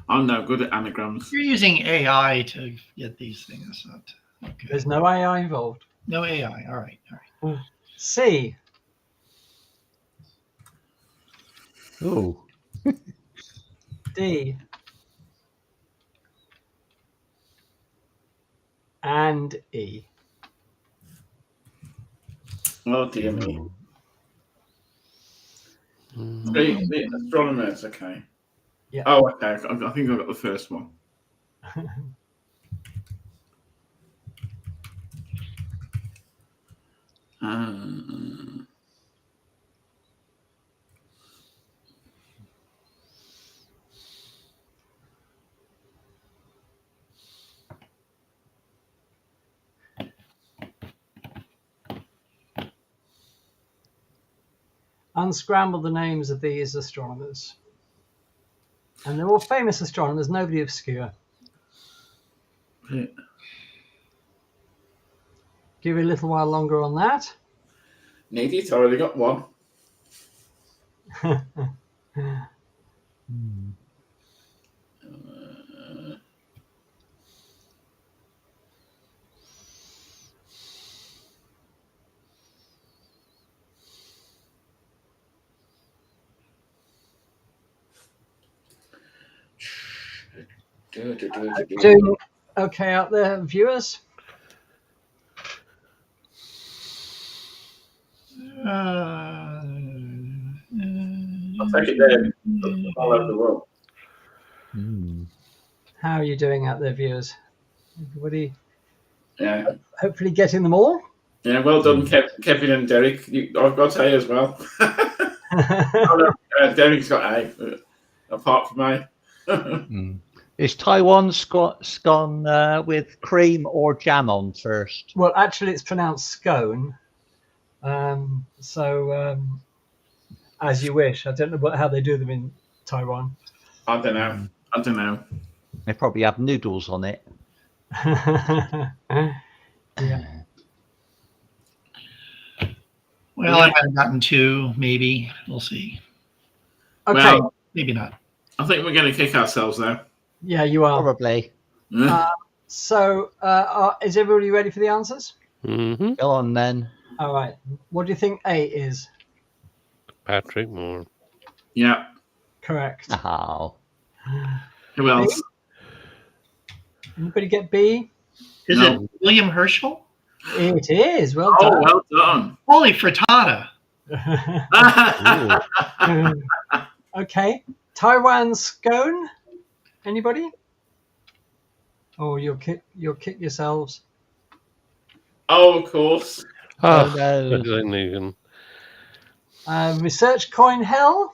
I'm no good at anagrams. You're using AI to get these things. Okay. There's no AI involved. No AI. All right. C. Ooh. D, and E. Oh dear me. The astronomers, okay. Yeah. Oh, okay. I think I got the first one. Unscramble the names of these astronomers. And they're all famous astronomers, nobody obscure. Yeah. Give you a little while longer on that. Need it? I already got one. Doing okay out there, viewers? I'll take it there. All over the world. How are you doing out there, viewers? Everybody Yeah. hopefully getting them all? Yeah, well done, Kevin and Derek. I've got A as well. Derek's got A, apart from A. Is Taiwan scone with cream or jam on first? Well, actually, it's pronounced scone. As you wish. I don't know how they do them in Taiwan. I don't know. They probably have noodles on it. Yeah. Well, I might have gotten 2, maybe. We'll see. Okay. Well, Maybe not. I think we're going to kick ourselves now. Yeah, you are. Probably. So, is everybody ready for the answers? Mm-hmm. Go on then. All right. What do you think A is? Patrick Moore. Yeah. Correct. Oh. Who else? Anybody get B? Is No. it William Herschel? It is. Well Oh, done. well done. Holy frittata. Okay. Taiwan scone. Anybody? Oh, you'll kick yourselves. Oh, of course. Oh, Oh, no. Research coin hell.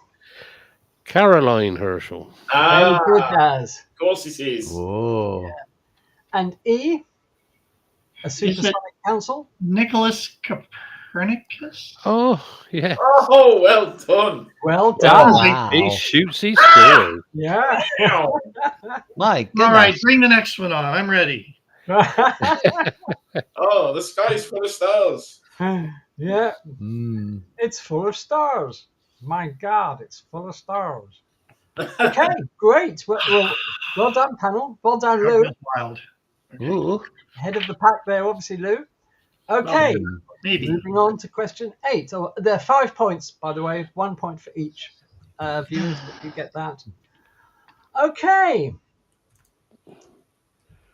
Caroline Herschel. Very good, Daz. Of course it is. Whoa. And E. A supersonic council. Nicholas Copernicus? Oh, yeah. Oh, well done. Well done. Wow. He shoots his scores. Yeah. Wow. My goodness. All right, bring the next one on. I'm ready. Oh, the sky's full of stars. Yeah. Mm. It's full of stars. My God, it's full of stars. Okay, great. Well done, panel. Well done, Lou. Wild. Ooh. Head of the pack there, obviously, Lou. Okay, Maybe. moving on to question 8. Oh, there are 5 points, by the way, 1 point for each viewers, if you get that. Okay.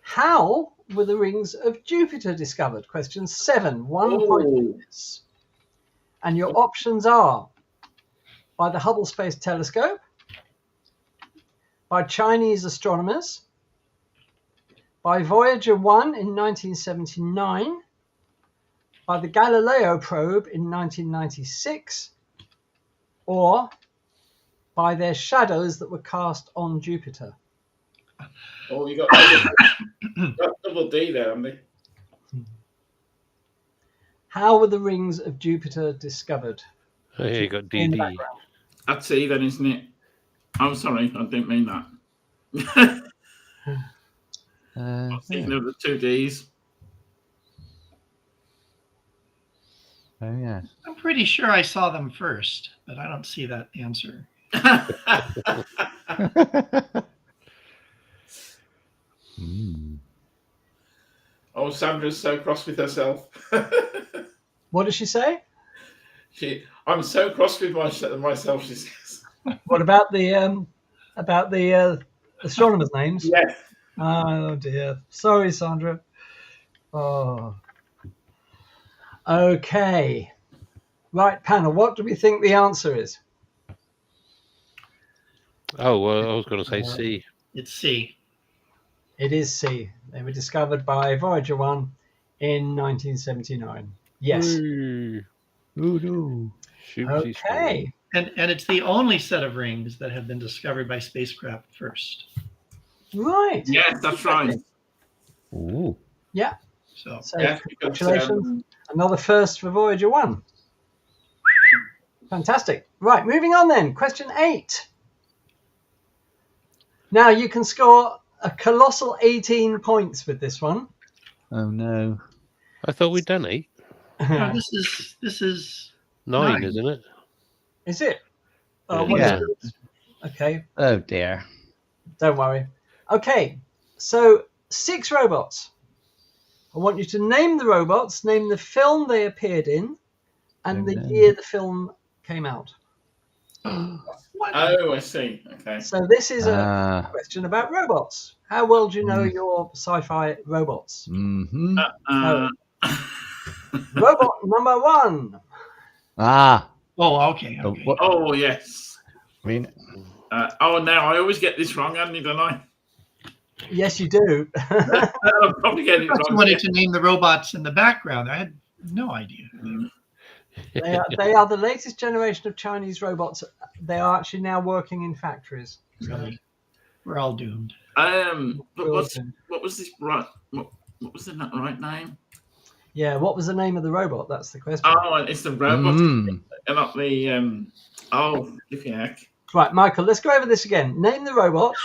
How were the rings of Jupiter discovered? Question 7, 1 point for this. And your options are by the Hubble Space Telescope, by Chinese astronomers, by Voyager 1 in 1979, by the Galileo probe in 1996, or by their shadows that were cast on Jupiter. Oh, you got double D there, haven't you? How were the rings of Jupiter discovered? Oh, yeah, you got In the DD. background. That's E then, isn't it? I'm sorry, I didn't mean that. I was thinking of the 2 Ds. Oh, yeah. I'm pretty sure I saw them first, but I don't see that answer. Oh, Sandra's so cross with herself. What does she say? I'm so cross with myself, she says. What about the astronomers' names? Yes. Oh dear. Sorry, Sandra. Oh. Okay. Right, panel. What do we think the answer is? Oh, well, I was going to say C. It's C. It is C. They were discovered by Voyager 1 in 1979. Yes. Ooh, no. Okay. And it's the only set of rings that have been discovered by spacecraft first. Right. Yes, that's right. Ooh. Yeah. So So Yeah, because, congratulations. Another first for Voyager 1. Fantastic. Right, moving on then. Question 8. Now you can score a colossal 18 points with this one. Oh no. I thought we'd done 8. no, this is 9, 9. isn't it? Is it? Yeah. What Yeah. is it? Okay, Oh dear. don't worry. Okay, so 6 robots. I want you to name the robots, name the film they appeared in, and the year the film came out. What? Oh, I see. Okay. So this is a question about robots. How well do you know your sci-fi robots? Mm-hmm. Robot number 1. Ah. Oh, okay. Oh, Okay. what- Oh, yes. I mean, Oh, now I always get this wrong, Andy, don't I? Yes, you do. I'll probably get it I just wrong. wanted to name the robots in the background. I had no idea. They are the latest generation of Chinese robots. They are actually now working in factories. Really, we're all doomed. But what was this right? What was the right name? Yeah, what was the name of the robot? That's the question. Oh, it's the robot, not the Oh, if you heck. Right, Michael, let's go over this again. Name the robot.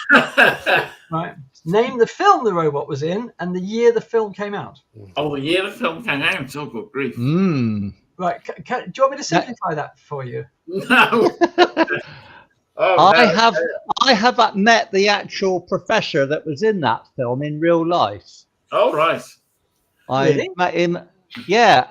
Right. Name the film the robot was in and the year the film came out. Oh, the year the film came out. Oh, good grief. Right. Do you want me to simplify that for you? No. Oh, I have met the actual professor that was in that film in real life. Oh, right. Really? I met him. Yeah,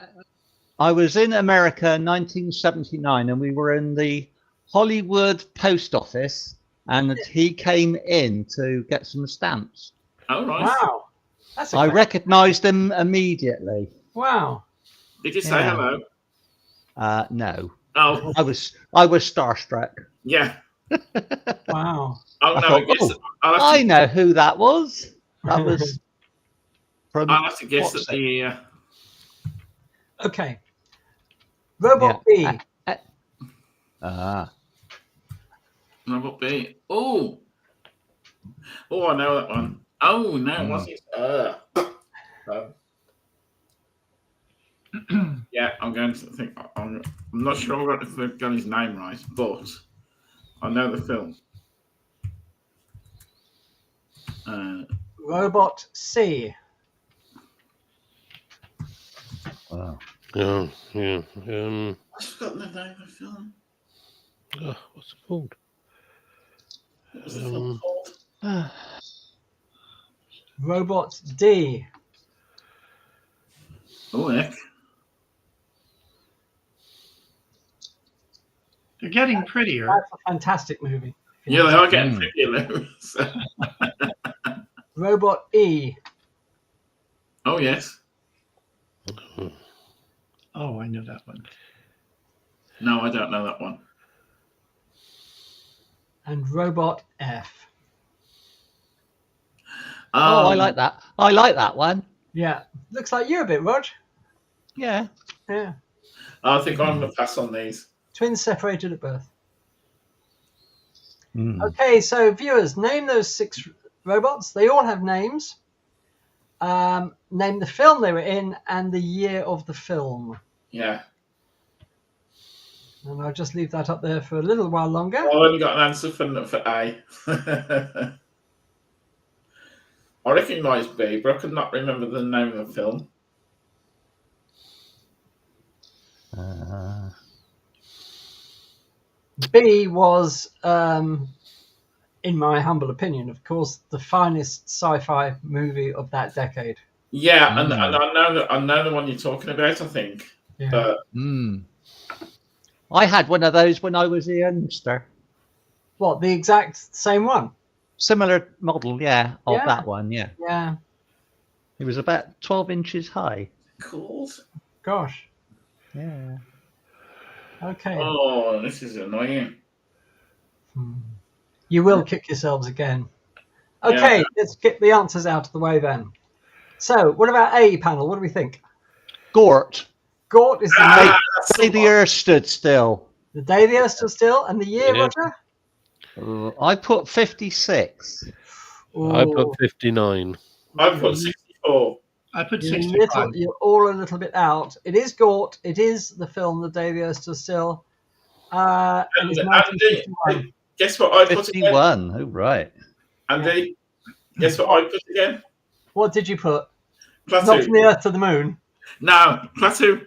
I was in America in 1979, and we were in the Hollywood post office, and he came in to get some stamps. Oh, right. Wow. That's I recognised him immediately. Wow. Did you say hello? No. Oh, I was starstruck. yeah. Wow. Oh, I no, thought, I know who that was. That was from. I'll have to guess that the. Okay. Robot B. Robot B. Oh, I know that one. Oh no, what's it? Yeah, I'm going to think. I'm not sure I've got his name right, but I know the film. Robot C. Wow. Yeah. I've forgotten the name of the film. What's it called? What was the film called? Robot D. Oh, heck. They're getting prettier. That's a fantastic movie. Yeah, they are getting pretty. Robot E. Oh, yes. Oh, I know that one. No, I don't know that one. And Robot F. Oh, I like that. I like that one. Yeah. Looks like you a bit, Rog. Yeah. Yeah. I think I'm going to pass on these. Twins separated at birth. Okay, so viewers, name those 6 robots. They all have names. Name the film they were in and the year of the film. Yeah. And I'll just leave that up there for a little while longer. I've only got an answer for A. I recognise B, but I could not remember the name of the film. B was, in my humble opinion, of course, the finest sci-fi movie of that decade. Yeah, and I know the one you're talking about, I think. Yeah. I had one of those when I was a youngster. What, the exact same one? Similar model, yeah, of Yeah. that one, yeah. Yeah. It was about 12 inches high. Cool. Gosh. Yeah. Okay. Oh, this is annoying. You will kick yourselves again. Okay, Yeah. let's get the answers out of the way then. So, what about A panel? What do we think? Gort. Gort is the Ah, name. that's Say the Earth stood still. The day the Earth stood still, and the year, Yeah. Roger? I put 56. I Ooh, put 59. I put 64. I put you're, 65. you're all a little bit out. It is Gort. It is the film The Day the Earth Stood Still. And it's Andy, 1951. guess what I put again? 51. Oh, right. Andy, guess what I put again? What did you put? Plateau. Not from the Earth to the Moon. No, Plateau.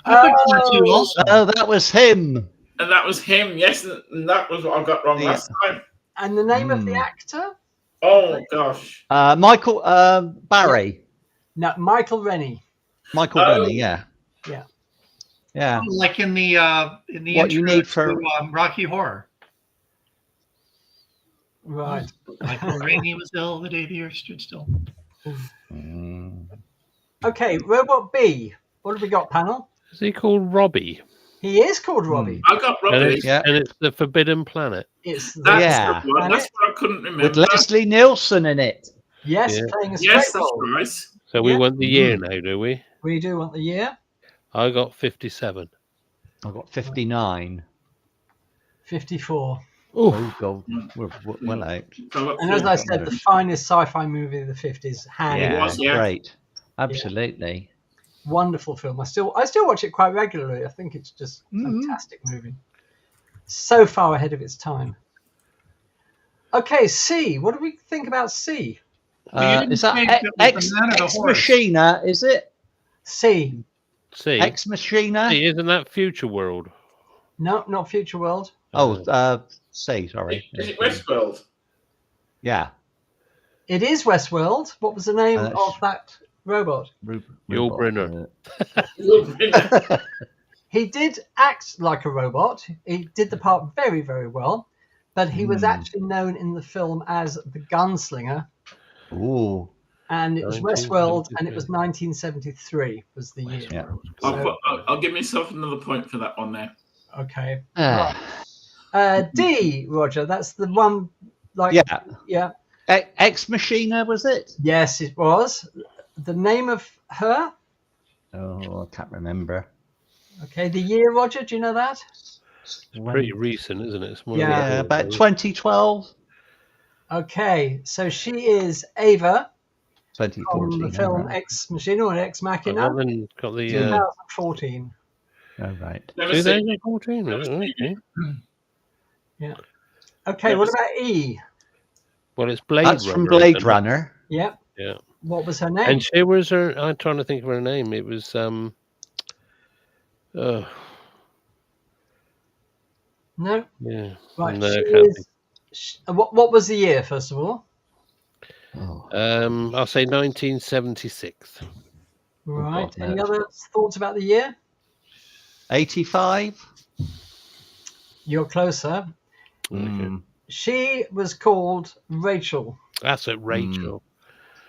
I put Plateau also. Oh, that was him. And that was him, yes, and that was what I got wrong last time. And the name of the actor? Oh, gosh. Michael Barry. No, Michael Rennie. Michael Rennie, yeah. Yeah. Yeah. Like in the What you intro need for- to, Rocky Horror. Right. Michael Rainey was ill the day the Earth stood still. Okay, Robot B. What have we got, panel? Is he called Robbie? He is called Robbie. I got And Robbie. it's, Yeah. and it's the Forbidden Planet. It's the, That's Yeah. the one. That's what I couldn't remember. With Leslie Nielsen in it. yes, Yeah. playing a straight Yes, that's role. right. So we Yeah. want the year now, do we? We do want the year. I got 57. I got 59. 54. Oh, God. We're well out. So I got And as I 40. said, the finest sci-fi movie of the 50s. Hands Yeah, was, yeah. great. Absolutely. Wonderful film. I still watch it quite regularly. I think it's just a fantastic movie. So far ahead of its time. Okay, C. What do we think about C? Well, you didn't Is that say that was Ex the man or the horse. Machina? Is it? C. See? Ex Machina? See, isn't that Future World? No, not Future World. Oh, C, sorry. Is it Westworld? Yeah. It is Westworld. What was the name that's- of that robot? Yul Brynner. He did act like a robot. He did the part very, very well. But he was actually known in the film as the Gunslinger. Ooh. And it was Westworld, and it was 1973 was the year. Yeah. I'll give myself another point for that one there. Okay. Ah. D, Roger, that's the one, like, Yeah. yeah. Ex Machina, was it? Yes, it was. The name of her? Oh, I can't remember. Okay, the year, Roger, do you know that? It's pretty recent, isn't it? It's more Yeah. Yeah, about 2012. Okay, so she is Ava from 2014. the film all right. Ex Machina or Ex Machina, Got the 2014. Oh, right. Never seen 2014. Okay. Yeah. Okay, what about E? Well, it's Blade That's Runner. from Blade isn't it? Runner. Yeah. Yeah. What was her name? And she was her. I'm trying to think of her name. It was No. yeah. Right. No, I she can't is. What was the year, first of all? Oh, I'll say 1976. Right. God, no. Any other thoughts about the year? 85? You're closer. Mm. She was called Rachel, That's it, Rachel.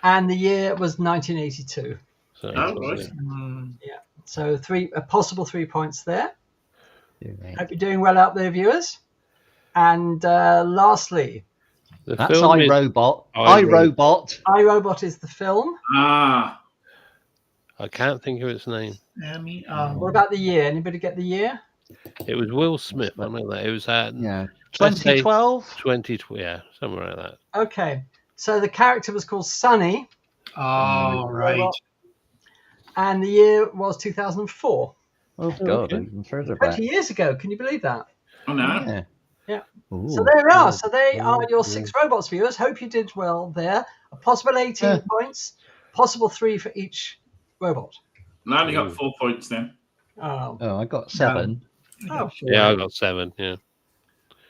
and the year was 1982. So, Oh, right. So a possible 3 points there. You're right. Hope you're doing well out there, viewers. And lastly, the That's film is, iRobot. iRobot. iRobot. iRobot is the film. Ah, I can't think of its name. What about the year? Anybody get the year? It was Will Smith. I know that. It was at Yeah. let's say 2012? 2012. Yeah, somewhere like that. Okay. So the character was called Sunny, Oh, right. and the year was 2004. Oh, God, okay. even further back. 20 years ago. Can you believe that? oh no. Yeah. Yeah. Ooh. So there we are. So they are your 6 robots, viewers. Hope you did well there. A possible 18 points, possible 3 for each robot. I only got 4 points then. Oh. Oh, I got 7. Oh. Yeah, I got 7. Yeah.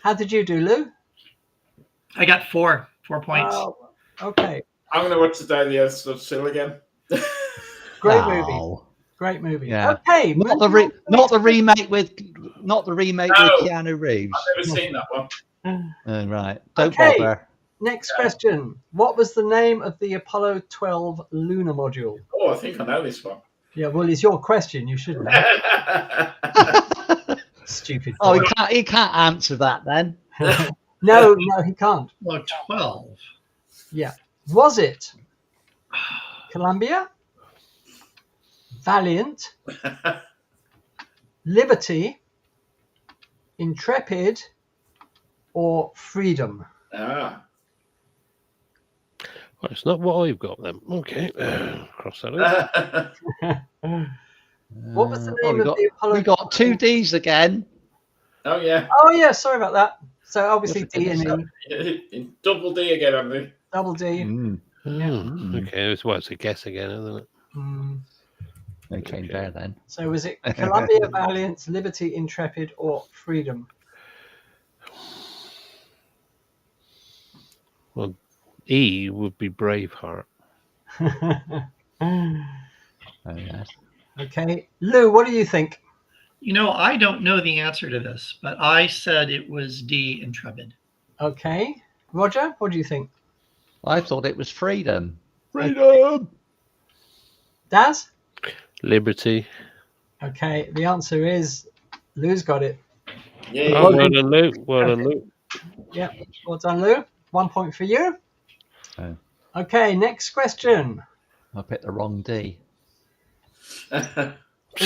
How did you do, Lou? I got 4 points. Oh, okay. I'm going to watch the Day the Earth Stood Still again. Great Wow. movie. Great movie. Yeah. Okay. Not the remake with No. Keanu Reeves. I've never seen that one. Right. Don't Okay. bother. Next question. What was the name of the Apollo 12 lunar module? Oh, I think I know this one. Yeah, well, it's your question. You should know. Stupid Oh, boy. he can't answer that then. No, he can't. Well, 12. Yeah. Was it Columbia, Valiant, Liberty, Intrepid, or Freedom? Ah. Well, it's not what I've got then. Okay, cross that out. What was the name of the Apollo? We got 2 Ds again. Oh, yeah. Oh, yeah, sorry about that. So obviously D and E. Double D again, Andy. Double D. Okay, it's a guess again, isn't it? Okay, there then. So was it Columbia, Valiant, Liberty, Intrepid, or Freedom? Well, E would be Braveheart. Oh, yes. Okay. Lou, what do you think? You know, I don't know the answer to this, but I said it was D, Intrepid. Okay. Roger, what do you think? I thought it was Freedom. Freedom! Daz? Liberty. Okay, the answer is Lou's got it. Yeah. Oh, well done, Lou. Well done, Lou. Yeah, well done, Lou. 1 point for you. Oh. Okay, next question. I picked the wrong D. In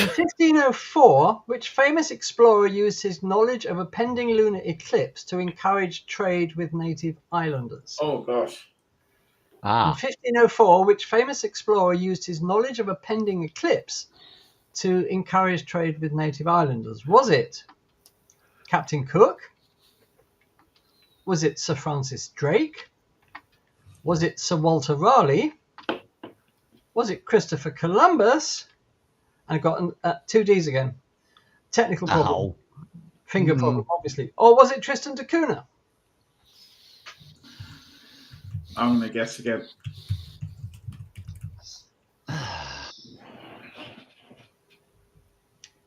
1504, which famous explorer used his knowledge of a pending lunar eclipse to encourage trade with native islanders? Oh, gosh. In Ah, 1504, which famous explorer used his knowledge of a pending eclipse to encourage trade with native islanders? Was it Captain Cook? Was it Sir Francis Drake? Was it Sir Walter Raleigh? Was it Christopher Columbus? I got 2 Ds again. Technical problem. ow. Finger problem, obviously. Or was it Tristan da Cunha? I'm going to guess again.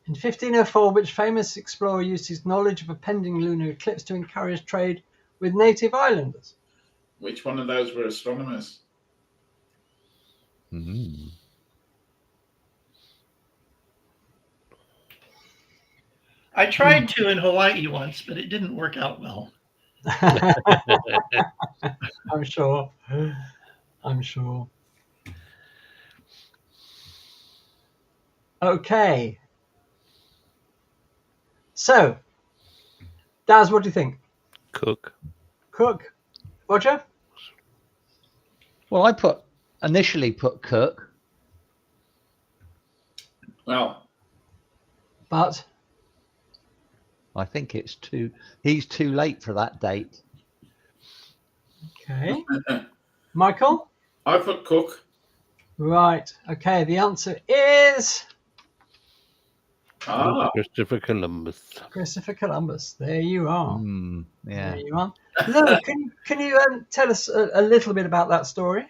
In 1504, which famous explorer used his knowledge of a pending lunar eclipse to encourage trade with native islanders? Which one of those were astronomers? I tried to in Hawaii once, but it didn't work out well. I'm sure. Okay. So, Daz, what do you think? Cook. Cook? Roger? Well, I initially put Cook. Well, But I think he's too late for that date. okay. Michael? I put Cook. Right. Okay. The answer is Christopher Columbus. Christopher Columbus. There you are. Yeah. There you are. Lou, can you tell us a little bit about that story?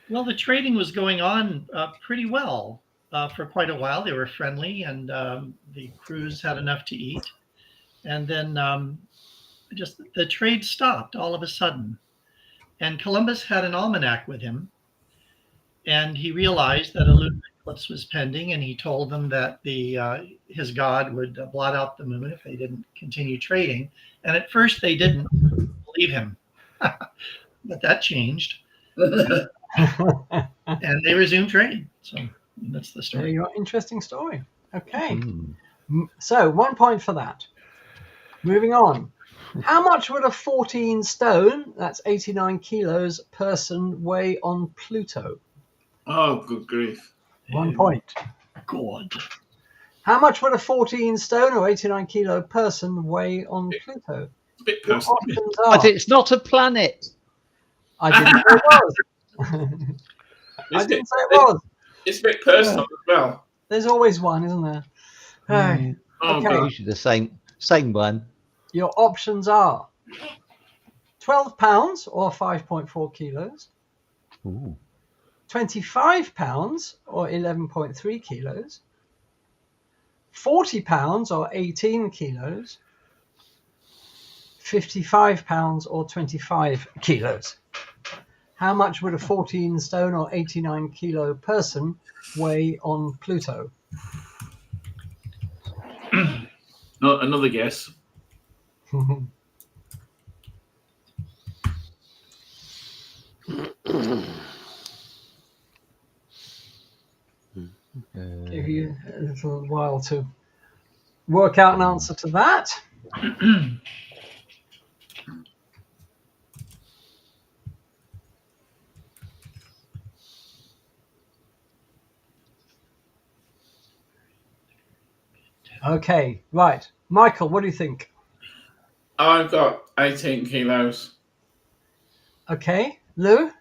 Well, the trading was going on pretty well for quite a while. They were friendly, and the crews had enough to eat. And then just the trade stopped all of a sudden. And Columbus had an almanac with him, and he realized that a lunar eclipse was pending, and he told them that his god would blot out the moon if they didn't continue trading. And at first they didn't believe him, but that changed. And they resumed trade. So that's the story. There you are. Interesting story. Okay. So 1 point for that. Moving on. How much would a 14 stone, that's 89 kilos, person weigh on Pluto? Oh, good grief. 1 point. God. How much would a 14 stone or 89 kilo person weigh on Pluto? It's a bit Your personal. options are. But it's not a planet. I didn't say it was. I didn't say it was. It's a bit personal as well. There's always one, isn't there? Hey. Oh, Okay. God. Usually the same one. Your options are 12 pounds or 5.4 kilos, Ooh. 25 pounds or 11.3 kilos, 40 pounds or 18 kilos, 55 pounds or 25 kilos? How much would a 14 stone or 89 kilo person weigh on Pluto? Another guess. Give you a little while to work out an answer to that. Okay, right. Michael, what do you think? I've got 18 kilos. Okay, Lou?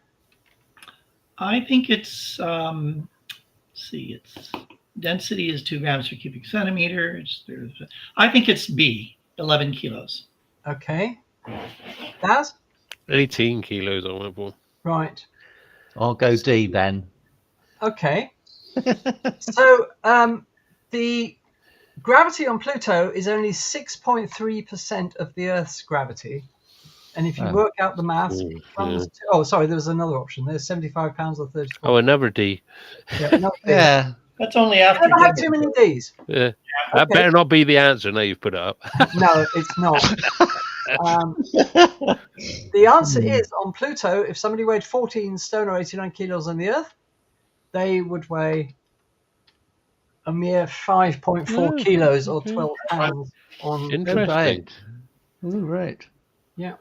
I think it's, its density is 2 grams per cubic centimeter. I think it's B, 11 kilos. Okay. Daz? 18 kilos I went for. Right. I'll go D then. Okay. So the gravity on Pluto is only 6.3% of the Earth's gravity. And if you work out the maths, it comes to... Oh, sorry, there was another option. There's 75 pounds or 34. Oh, another D. Yeah. Another D. Yeah. That's only after. Never had too many Ds. Yeah. That better not be the answer. Now you've put it up. No, it's not. The answer is, on Pluto, if somebody weighed 14 stone or 89 kilos on the Earth, they would weigh a mere 5.4 kilos or 12 pounds on Interesting. Right. Ooh, right. Yeah.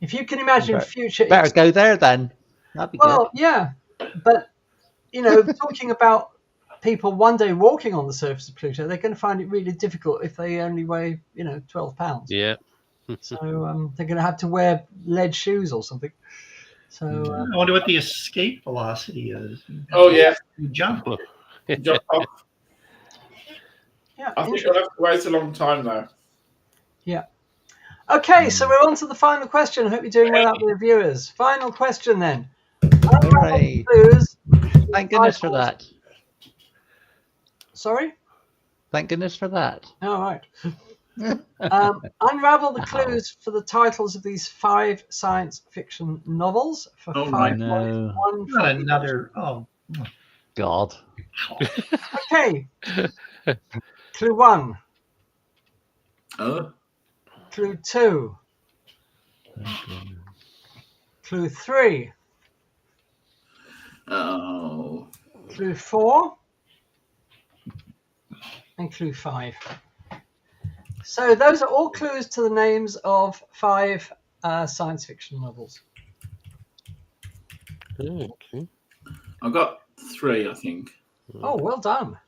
If you can imagine future... Better go there then. That'd be Well, yeah. But, talking about people one day walking on the surface of Pluto, they're going to find it really difficult if they only weigh, 12 pounds. Yeah. So they're going to have to wear lead shoes or something. So I wonder what the escape velocity is. Oh, yeah. You jump. Jump off. yeah. I think you'll have to wait a long time, though. Yeah. Okay, so we're on to the final question. I hope you're doing well out there, viewers. Final question then. Hooray. Clues. Thank goodness for that. Sorry? Thank goodness for that. All right. Unravel the clues for the titles of these 5 science fiction novels for 5 no. points. Not another. Oh, God. Okay. Clue 1. Clue 2. Clue 3. Oh. Clue 4. And clue 5. So those are all clues to the names of 5 science fiction novels. Okay. I've got 3, I think. Oh, well done.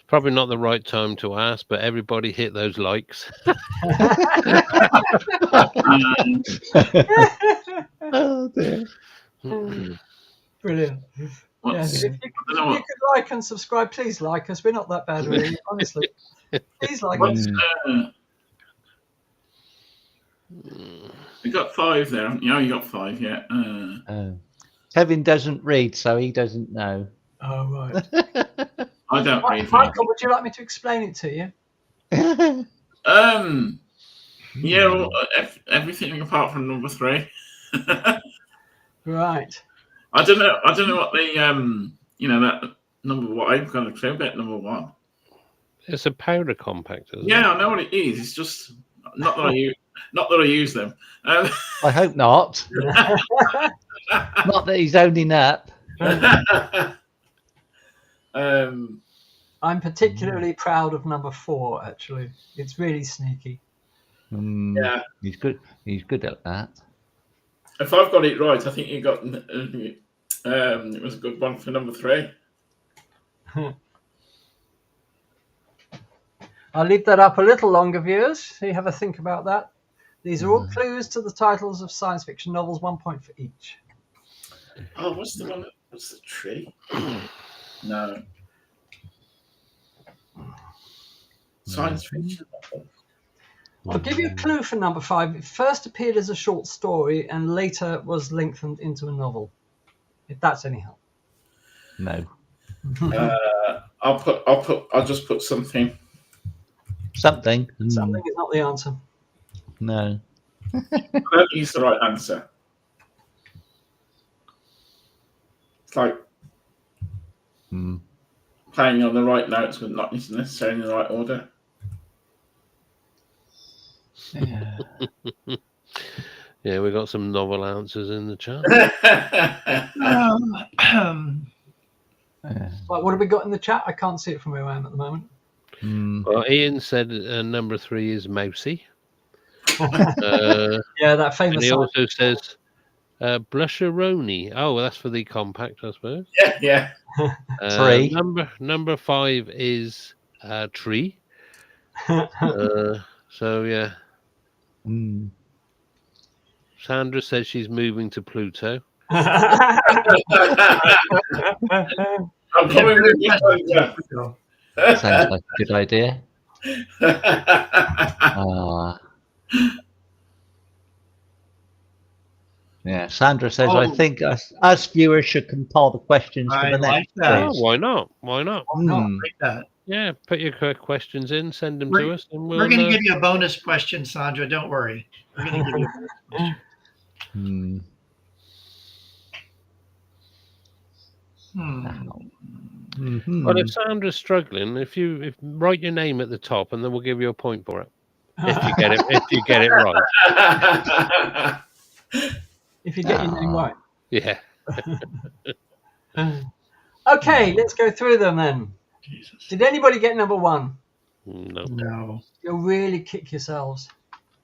Probably not the right time to ask, but everybody hit those likes. Oh, dear. Brilliant. Yes. If you could like and subscribe, please like us. We're not that bad, really, honestly. Please like us. You got 5 there, haven't you? Oh, you got 5, yeah. Kevin doesn't read, so he doesn't know. Oh, right. I don't read. Michael, would you like me to explain it to you? Yeah, well, everything apart from number 3. Right. I don't know what the that number 1. I've got a clue about number 1. It's a powder compact, isn't it? Yeah, I know what it is. It's just not that I use them. I hope not. Not that he's owning up. I'm particularly proud of number 4, actually. It's really sneaky. Yeah. He's good. He's good at that. If I've got it right, I think you got it was a good one for number 3. I'll leave that up a little longer, viewers, so you have a think about that. These are all clues to the titles of science fiction novels, 1 point for each. Oh, what's the one? What's the tree? No. Science fiction novel. I'll give you a clue for number 5. It first appeared as a short story and later was lengthened into a novel. If that's any help. No. I'll just put something. Something. Something is not the answer. No. I don't think it's the right answer. It's like playing on the right notes, but not necessarily in the right order. Yeah. Yeah, we got some novel answers in the chat. Right, what have we got in the chat? I can't see it from where I am at the moment. Well, Ian said number 3 is Mousy. Yeah, that famous. And he also says Blusheroni. Oh, well, that's for the compact, I suppose. Yeah. 3. Number 5 is Tree. So yeah. Sandra says she's moving to Pluto. I'm coming with you. Sounds like a good idea. Yeah, Sandra says, I think us viewers should compile the questions for the next that. Oh, why not? Why not? I like that. Yeah, put your questions in, send them to us. And we're going to give you a bonus question, Sandra. Don't worry. We're going to give you a bonus question. Well, if Sandra's struggling, if write your name at the top, and then we'll give you a point for it. If you get it right. If you get your name right. Yeah. Okay, let's go through them then. Jesus. Did anybody get number 1? No. You'll really kick yourselves.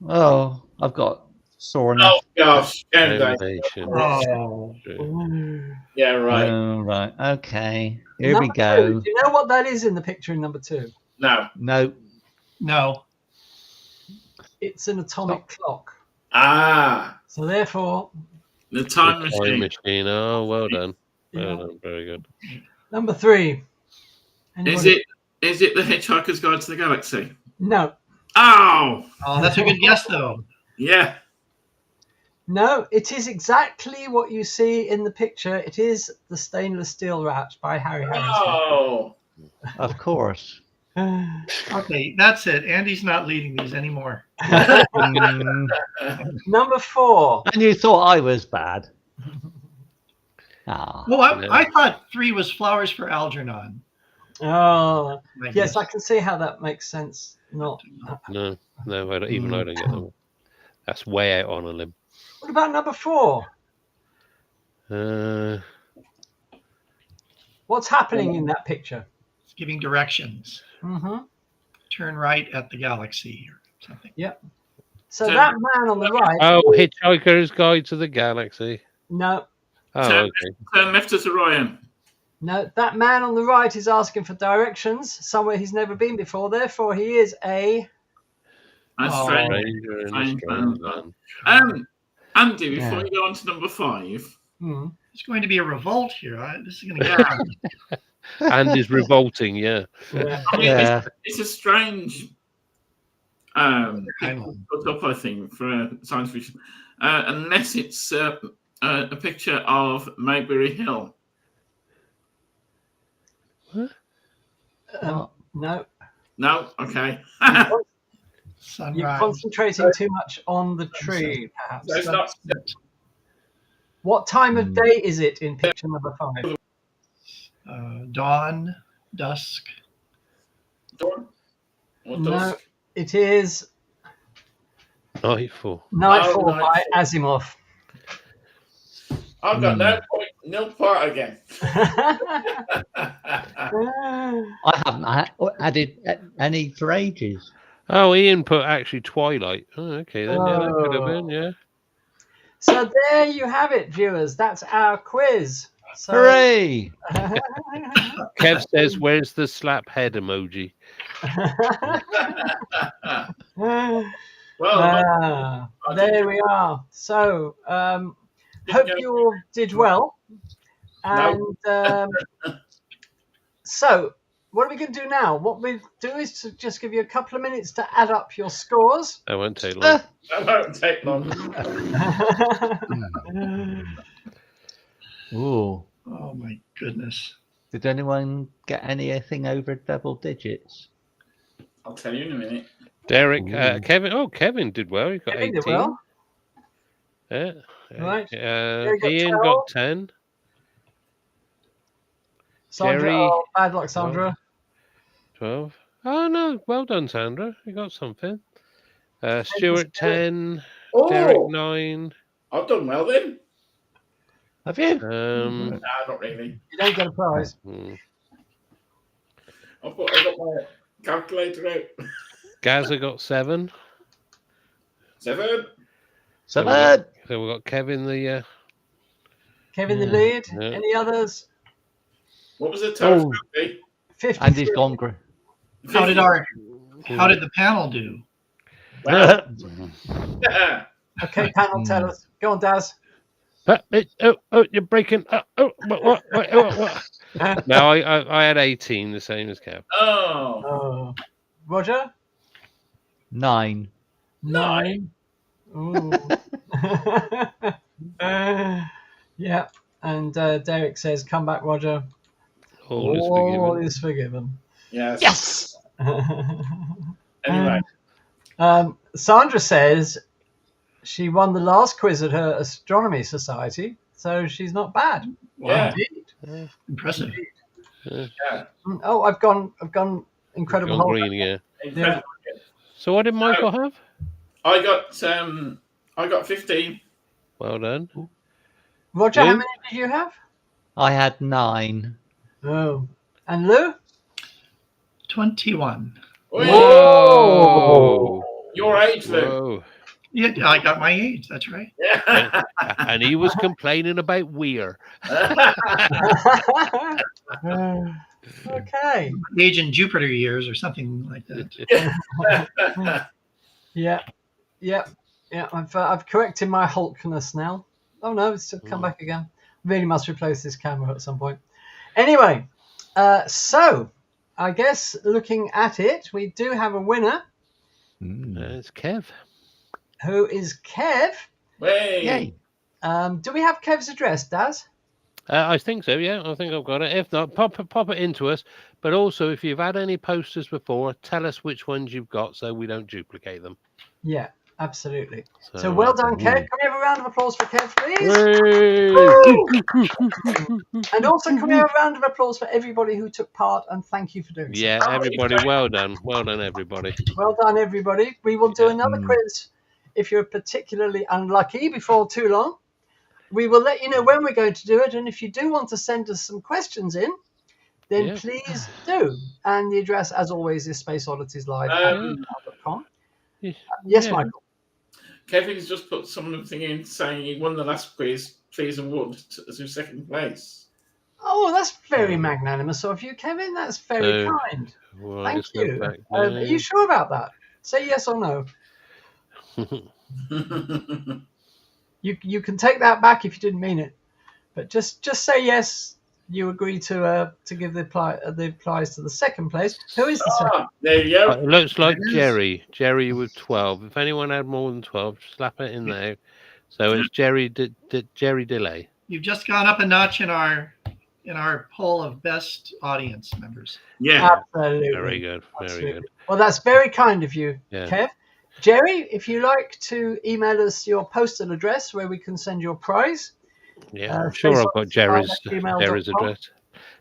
Oh, I've got soreness. Oh gosh. Oh. Yeah, right. Oh, right. Okay. Here Number we go. 2. Do you know what that is in the picture in number 2? No. No. It's an atomic clock. So therefore, the time machine. Oh, well done. Well done. Very good. Number 3. Anybody? Is it the Hitchhiker's Guide to the Galaxy? No. Oh, that's a good guess, though. Yeah. No, it is exactly what you see in the picture. It is the Stainless Steel Rat by Harry Harrison. Oh, of course. Okay, that's it. Andy's not leading these anymore. Number 4. And you thought I was bad. Well, I thought 3 was Flowers for Algernon. Oh, yes, I can see how that makes sense. No, I don't get them. That's way out on a limb. What about number 4? What's happening in that picture? It's giving directions. Turn right at the galaxy or something. Yep. So that man on the right. Oh, Hitchhiker's Guide to the Galaxy. No. Oh, okay. Turn left at Orion. No, that man on the right is asking for directions somewhere he's never been before. Therefore, he is a. Stranger in a strange land. Andy, before you go on to number 5. It's going to be a revolt here. This is going to get. And is revolting, yeah. I mean, it's a strange put up, I think, for science fiction, unless it's a picture of Mayberry Hill. What? No. No? Okay. You're concentrating too much on the tree, perhaps. So it's not. What time of day is it in picture number 5? Dawn, dusk. Dawn? No, it is Nightfall. Nightfall by Asimov. I've got no point, no part again. I haven't added any for ages. Oh, Ian put actually Twilight. Oh, okay, then yeah, that could have been, yeah. So there you have it, viewers. That's our quiz. So... Hooray! Kev says, "Where's the slap head emoji?" Well, there we are. So, hope you all did well. And so, what are we going to do now? What we do is to just give you a couple of minutes to add up your scores. That won't take long. That won't take long. Ooh. Oh my goodness. Did anyone get anything over double digits? I'll tell you in a minute. Derek, Kevin. Oh, Kevin did well. He got Kevin 18. did well. Yeah. Right. Ian got 10. Sandra, Jerry, bad luck, Sandra. 12. Oh no, well done, Sandra. You got something. Stuart 10. Derek 9. I've done well then. Have you? No, not really. You don't get a prize. I thought I got my calculator out. Gaza got 7. 7. So we got Kevin the lead. Yeah. Any others? What was the total? 50. Andy's gone. How did the panel do? Well, Okay, panel, tell us. Go on, Daz. You're breaking. What? No, I had 18, the same as Kev. Oh. Roger? 9. 9. Ooh. Yeah. And Derek says, "Come back, Roger. All is forgiven." Yes. Anyway. Sandra says she won the last quiz at her astronomy society, so she's not bad. Yeah. Indeed. Impressive. Yeah. Oh, I've gone incredible. Green, yeah. Incredible. So what did Michael have? I got 15. Well done. Roger, Lou? how many did you have? I had 9. Oh, and Lou? 21. Whoa! Your age, Lou. Whoa. Yeah, I got my age. That's right. Yeah. And he was complaining about Weir. Okay. Age in Jupiter years or something like that. Yeah. I've corrected my hulkness now. Oh no, it's come back again. Really must replace this camera at some point. Anyway, so I guess looking at it, we do have a winner. It's Kev. Who is Kev? Yay. Do we have Kev's address, Daz? I think so, yeah. I think I've got it. If not, pop it into us. But also, if you've had any posters before, tell us which ones you've got so we don't duplicate them. Yeah, absolutely. So well done, Kev. Can we have a round of applause for Kev, please? And also, can we have a round of applause for everybody who took part, and thank you for doing so. Yeah, everybody, well done. Well done, everybody. Well done, everybody. We will do another quiz if you're particularly unlucky before too long. We will let you know when we're going to do it, and if you do want to send us some questions in, then please do. And the address, as always, is spaceodditieslive@gmail.com. Yes, Michael. Kevin's just put something in saying he won the last quiz, please award to second place. Oh, that's very magnanimous of you, Kevin. That's very kind. Thank you. Are you sure about that? Say yes or no. You can take that back if you didn't mean it, but just say yes. You agree to give the prize to the second place. Who is the second? There you go. It looks like Jerry. Jerry with 12. If anyone had more than 12, slap it in there. So it's Jerry Delay. You've just gone up a notch in our poll of best audience members. Yeah, absolutely. Very good. Very good. Well, that's very kind of you, Kev. Jerry, if you like to email us your postal address where we can send your prize. Yeah, I'm sure I've got Jerry's address.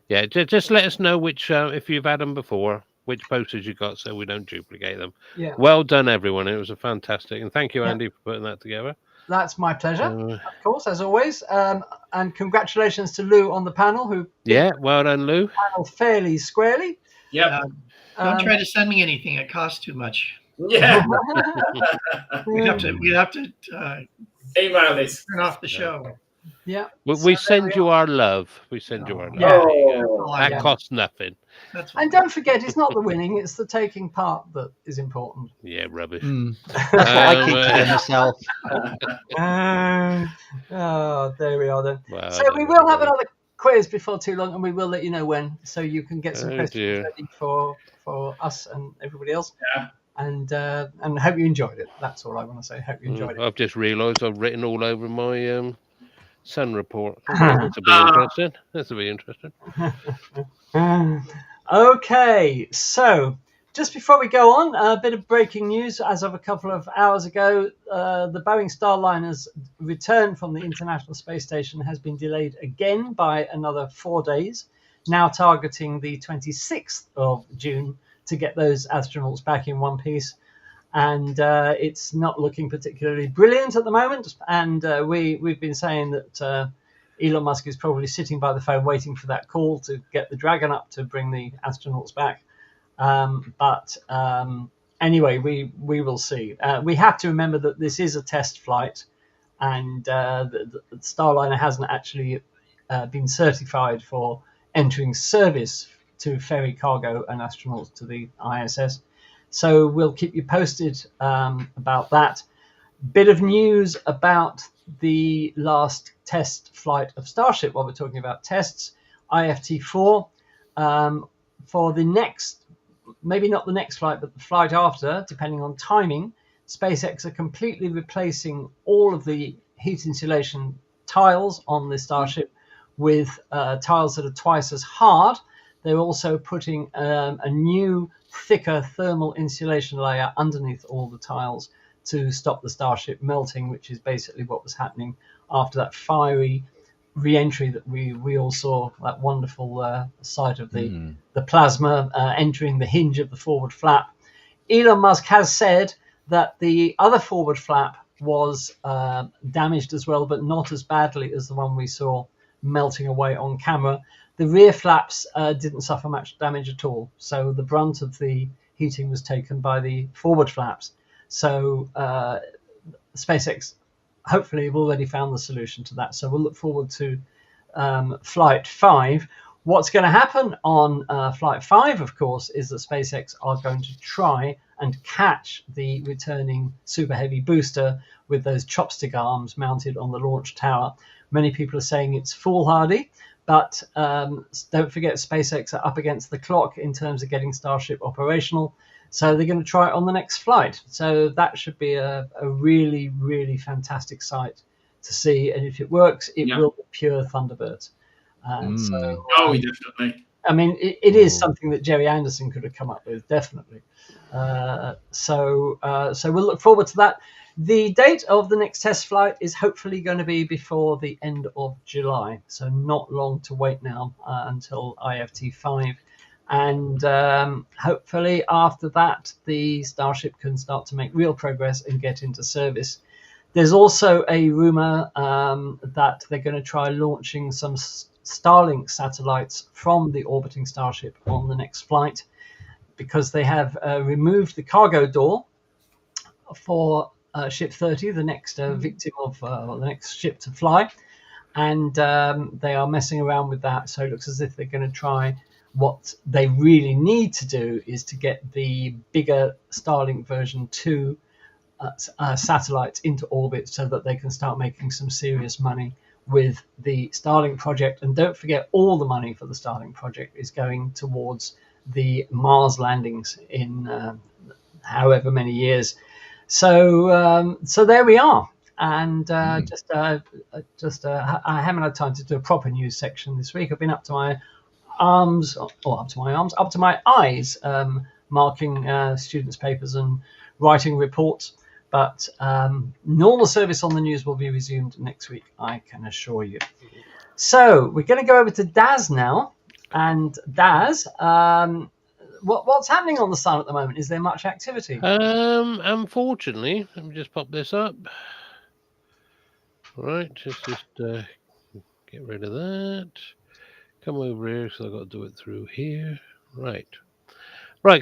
Yeah, just let us know which, if you've had them before, which posters you got, so we don't duplicate them. Yeah. Well done, everyone. It was a fantastic, and thank you, Andy, for putting that together. That's my pleasure, of course, as always. And congratulations to Lou on the panel, who well done, Lou. Panel fairly squarely. Yeah. Don't try to send me anything; it costs too much. Yeah. We'd have to email this. Turn off the show. Yeah. We send you our love. We send you our love. Yeah. That costs nothing. And don't forget, it's not the winning; it's the taking part that is important. Yeah, rubbish. That's what I keep telling myself. There we are then. Well, so we will have another quiz before too long, and we will let you know when, so you can get some questions ready for us and everybody else. Yeah. And hope you enjoyed it. That's all I want to say. Hope you enjoyed it. I've just realised I've written all over my Sun report. That'll be interesting. That'll be interesting. Okay, so Just before we go on, a bit of breaking news. As of a couple of hours ago, the Boeing Starliner's return from the International Space Station has been delayed again by another 4 days, now targeting the 26th of June to get those astronauts back in one piece. And it's not looking particularly brilliant at the moment. And we've been saying that Elon Musk is probably sitting by the phone waiting for that call to get the Dragon up to bring the astronauts back. But anyway, we will see. We have to remember that this is a test flight, and the Starliner hasn't actually been certified for entering service to ferry cargo and astronauts to the ISS. So we'll keep you posted about that. Bit of news about the last test flight of Starship while we're talking about tests. IFT-4 for the next, maybe not the next flight, but the flight after, depending on timing, SpaceX are completely replacing all of the heat insulation tiles on the Starship with tiles that are twice as hard. They're also putting a new, thicker thermal insulation layer underneath all the tiles to stop the Starship melting, which is basically what was happening after that fiery re-entry that we all saw, that wonderful sight of the plasma entering the hinge of the forward flap. Elon Musk has said that the other forward flap was damaged as well, but not as badly as the one we saw melting away on camera. The rear flaps didn't suffer much damage at all, so the brunt of the heating was taken by the forward flaps. So SpaceX hopefully have already found the solution to that. So we'll look forward to Flight 5. What's going to happen on Flight 5, of course, is that SpaceX are going to try and catch the returning Super Heavy booster with those chopstick arms mounted on the launch tower. Many people are saying it's foolhardy, but don't forget SpaceX are up against the clock in terms of getting Starship operational. So they're going to try it on the next flight. So that should be a really, really fantastic sight to see. And if it works, it will be pure Thunderbirds. So, definitely. I mean, it is something that Jerry Anderson could have come up with, definitely. So we'll look forward to that. The date of the next test flight is hopefully going to be before the end of July. So not long to wait now until IFT-5. And hopefully after that, the Starship can start to make real progress and get into service. There's also a rumor that they're going to try launching some Starlink satellites from the orbiting Starship on the next flight, because they have removed the cargo door for Ship 30, the next victim of the next ship to fly. And they are messing around with that. So it looks as if they're going to try. What they really need to do is to get the bigger Starlink version 2 satellites into orbit so that they can start making some serious money with the Starlink project. And don't forget, all the money for the Starlink project is going towards the Mars landings in however many years. So there we are. And I haven't had time to do a proper news section this week. I've been up to my eyes, marking students' papers and writing reports. But normal service on the news will be resumed next week, I can assure you. So we're going to go over to Daz now. And Daz, what's happening on the Sun at the moment? Is there much activity? Unfortunately, let me just pop this up. Right, just get rid of that. Come over here, so I've got to do it through here. Right.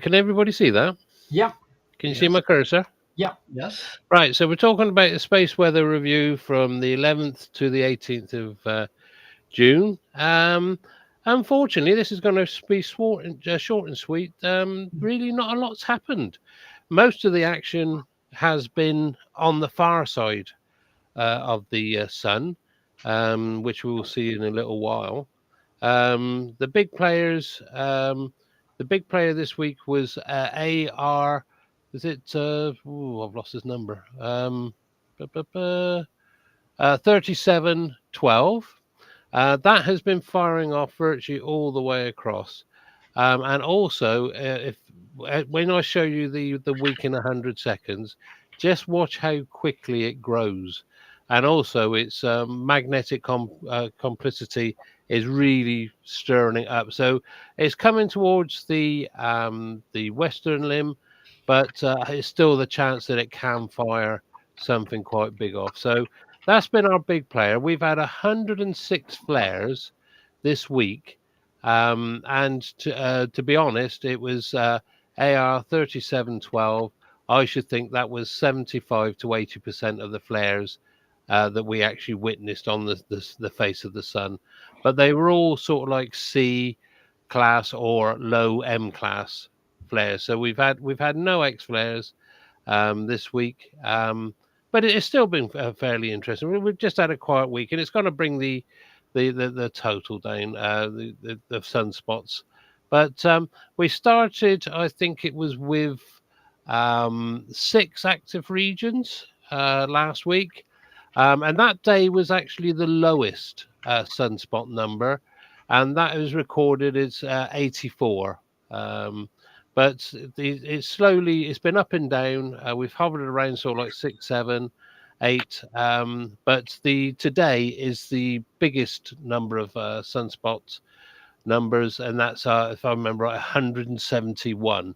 Can everybody see that? Yeah. Can you see my cursor? Yeah. Yes. Right, so we're talking about the space weather review from the 11th to the 18th of June. Unfortunately, this is going to be short and sweet. Really not a lot's happened. Most of the action has been on the far side of the Sun, which we will see in a little while. The big players, the big player this week was AR. Is it? I've lost his number. 3712. That has been firing off virtually all the way across. And also, if when I show you the week in 100 seconds, just watch how quickly it grows, and also its magnetic complicity is really stirring it up. So it's coming towards the western limb, but it's still the chance that it can fire something quite big off. So that's been our big player. We've had 106 flares this week, and to be honest, it was AR 3712. I should think that was 75 to 80% of the flares that we actually witnessed on the face of the sun, but they were all sort of like C class or low M class flares. So we've had no X flares this week, but it's still been fairly interesting. We've just had a quiet week, and it's going to bring the total down, the sunspots. But we started, I think it was with 6 active regions last week. And that day was actually the lowest sunspot number, and that was recorded as 84. But it's been up and down. We've hovered around sort of like 6, 7, 8. But today is the biggest number of sunspots numbers, and that's if I remember right, 171.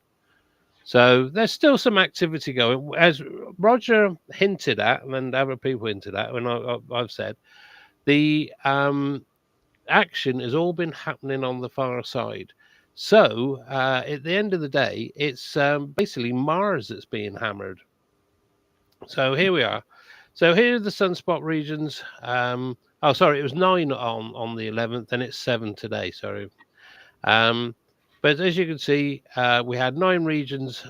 So there's still some activity going, as Roger hinted at, and other people hinted at, and I've said, the action has all been happening on the far side. So at the end of the day, it's basically Mars that's being hammered. So here we are. So here are the sunspot regions. Oh, sorry, it was 9 on the 11th, and it's 7 today. Sorry. But as you can see, we had 9 regions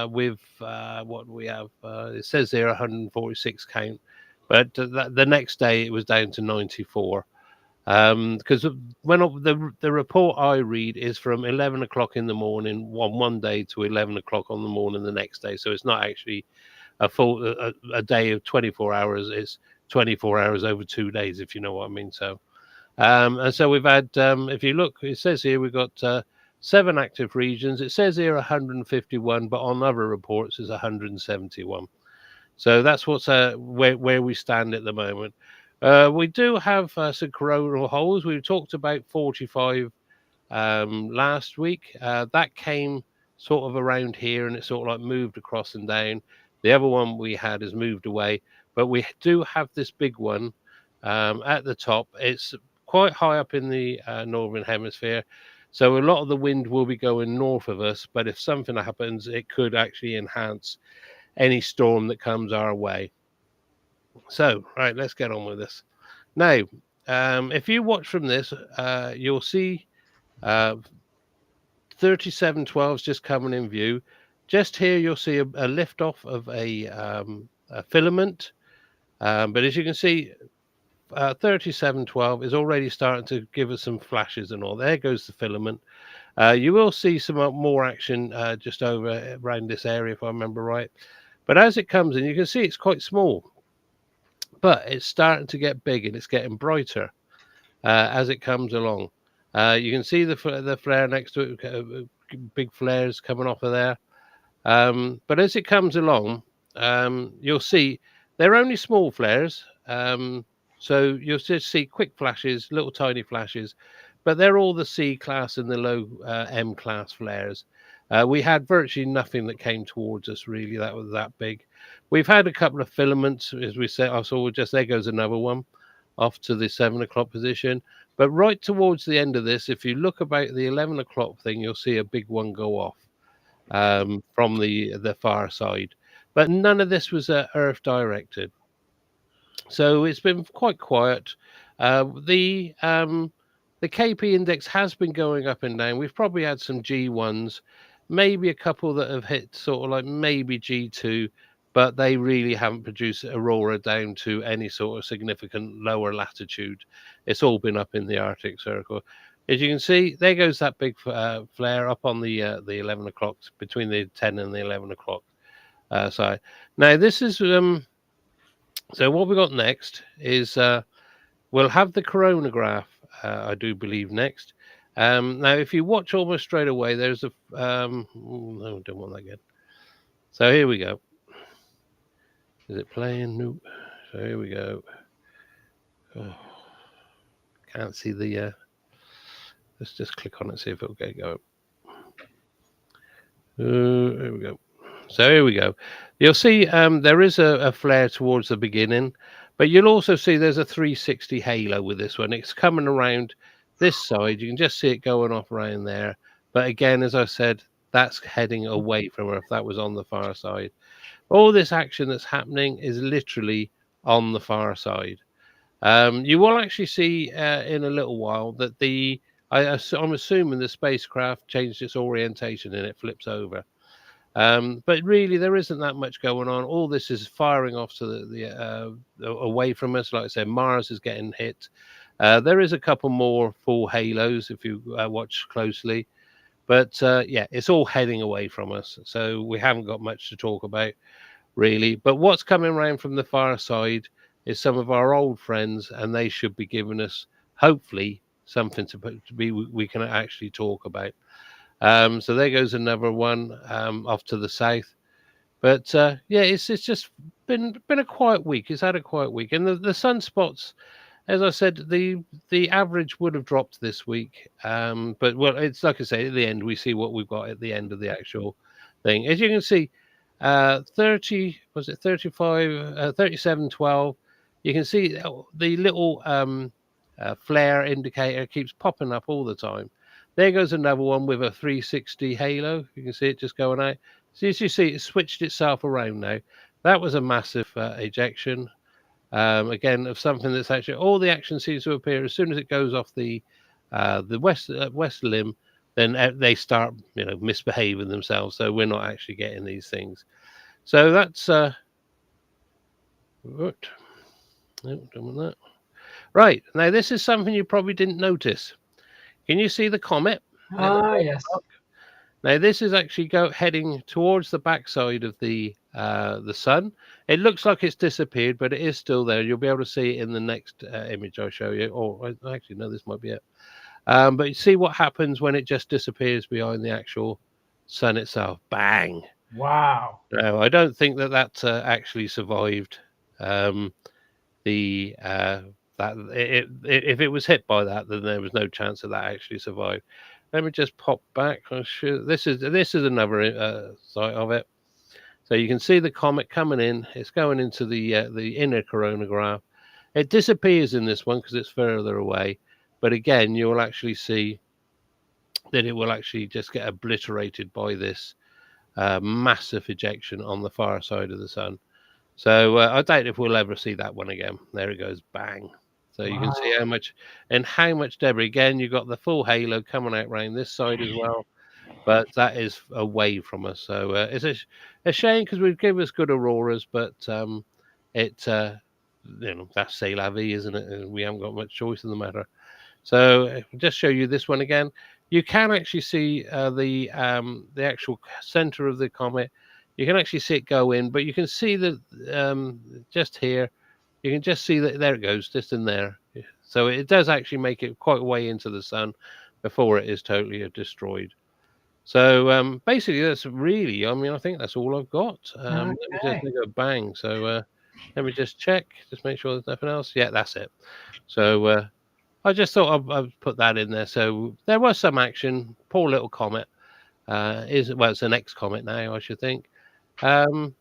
with what do we have? It says there 146 count, but the next day it was down to 94. Because when the report I read is from 11 o'clock in the morning one day to 11 o'clock on the morning the next day, so it's not actually a day of 24 hours. It's 24 hours over 2 days, if you know what I mean. So and so we've had, if you look, it says here we've got 7 active regions. It says here 151, but on other reports is 171. So that's what's where we stand at the moment. We do have some coronal holes. We talked about 45 last week. That came sort of around here, and it sort of like moved across and down. The other one we had has moved away, but we do have this big one at the top. It's quite high up in the northern hemisphere, so a lot of the wind will be going north of us, but if something happens, it could actually enhance any storm that comes our way. So, right, let's get on with this. Now, if you watch from this, you'll see 3712's just coming in view. Just here, you'll see a lift-off of a filament, but as you can see, 3712 is already starting to give us some flashes and all. There goes the filament. You will see some more action just over around this area, if I remember right. But as it comes in, you can see it's quite small, but it's starting to get big and it's getting brighter as it comes along. You can see the flare next to it, big flares coming off of there. But as it comes along, you'll see they're only small flares. So you'll just see quick flashes, little tiny flashes, but they're all the C class and the low M class flares. We had virtually nothing that came towards us really that was that big. We've had a couple of filaments, as we said. I saw just there goes another one off to the 7 o'clock position. But right towards the end of this, if you look about the 11 o'clock thing, you'll see a big one go off from the far side. But none of this was Earth directed. So it's been quite quiet. The KP index has been going up and down. We've probably had some G1s, maybe a couple that have hit sort of like maybe G2, but they really haven't produced aurora down to any sort of significant lower latitude. It's all been up in the Arctic Circle. As you can see, there goes that big flare up on the 11 o'clock, between the 10 and the 11 o'clock side. Now, this is... So what we got next is we'll have the coronagraph, I do believe, next. Now, if you watch almost straight away, there's a no, don't want that again. So here we go. Is it playing? Nope. So here we go. Oh, can't see the. Let's just click on it, see if it'll get going. Here we go. So here we go. You'll see there is a flare towards the beginning, but you'll also see there's a 360 halo with this one. It's coming around this side. You can just see it going off around there. But again, as I said, that's heading away from her if that was on the far side. All this action that's happening is literally on the far side. You will actually see in a little while that I'm assuming the spacecraft changed its orientation and it flips over. But really, there isn't that much going on. All this is firing off to the away from us. Like I said, Mars is getting hit. There is a couple more full halos if you watch closely. But yeah, it's all heading away from us. So we haven't got much to talk about, really. But what's coming around from the far side is some of our old friends, and they should be giving us, hopefully, something we can actually talk about. So there goes another one off to the south. But yeah, it's just been a quiet week. It's had a quiet week, and the sunspots, as I said, the average would have dropped this week. But well, it's like I say, at the end we see what we've got at the end of the actual thing. As you can see, 30 was it 35, 3712. You can see the little flare indicator keeps popping up all the time. There goes another one with a 360 halo. You can see it just going out. So as you see, it switched itself around now. That was a massive ejection. Again, of something that's actually all the action seems to appear as soon as it goes off the west limb. Then they start, misbehaving themselves. So we're not actually getting these things. So that's what? No, don't want that. Right now, this is something you probably didn't notice. Can you see the comet? Ah, yes. Now this is actually heading towards the backside of the sun. It looks like it's disappeared, but it is still there. You'll be able to see it in the next image I show you. Or actually, no, this might be it. But you see what happens when it just disappears behind the actual sun itself. Bang! Wow. No, I don't think that actually survived. If it was hit by that, then there was no chance that actually survived. Let me just pop back. This is another site of it. So you can see the comet coming in. It's going into the inner coronagraph. It disappears in this one because it's further away. But again, you will actually see that it will actually just get obliterated by this massive ejection on the far side of the sun. So I doubt if we'll ever see that one again. There it goes, bang. So you can see how much debris. Again, you've got the full halo coming out around this side as well, but that is away from us. So it's a shame because we've given us good auroras, but that's c'est la vie, isn't it? We haven't got much choice in the matter. So just show you this one again. You can actually see the actual center of the comet. You can actually see it go in, but you can see that just here, you can just see that there it goes, just in there. So it does actually make it quite a way into the sun before it is totally destroyed. So basically, that's really, I think that's all I've got. Let me just go bang. So let me just check, just make sure there's nothing else. Yeah, that's it. So I just thought I'd put that in there. So there was some action. Poor little comet. It's an ex-comet now, I should think. So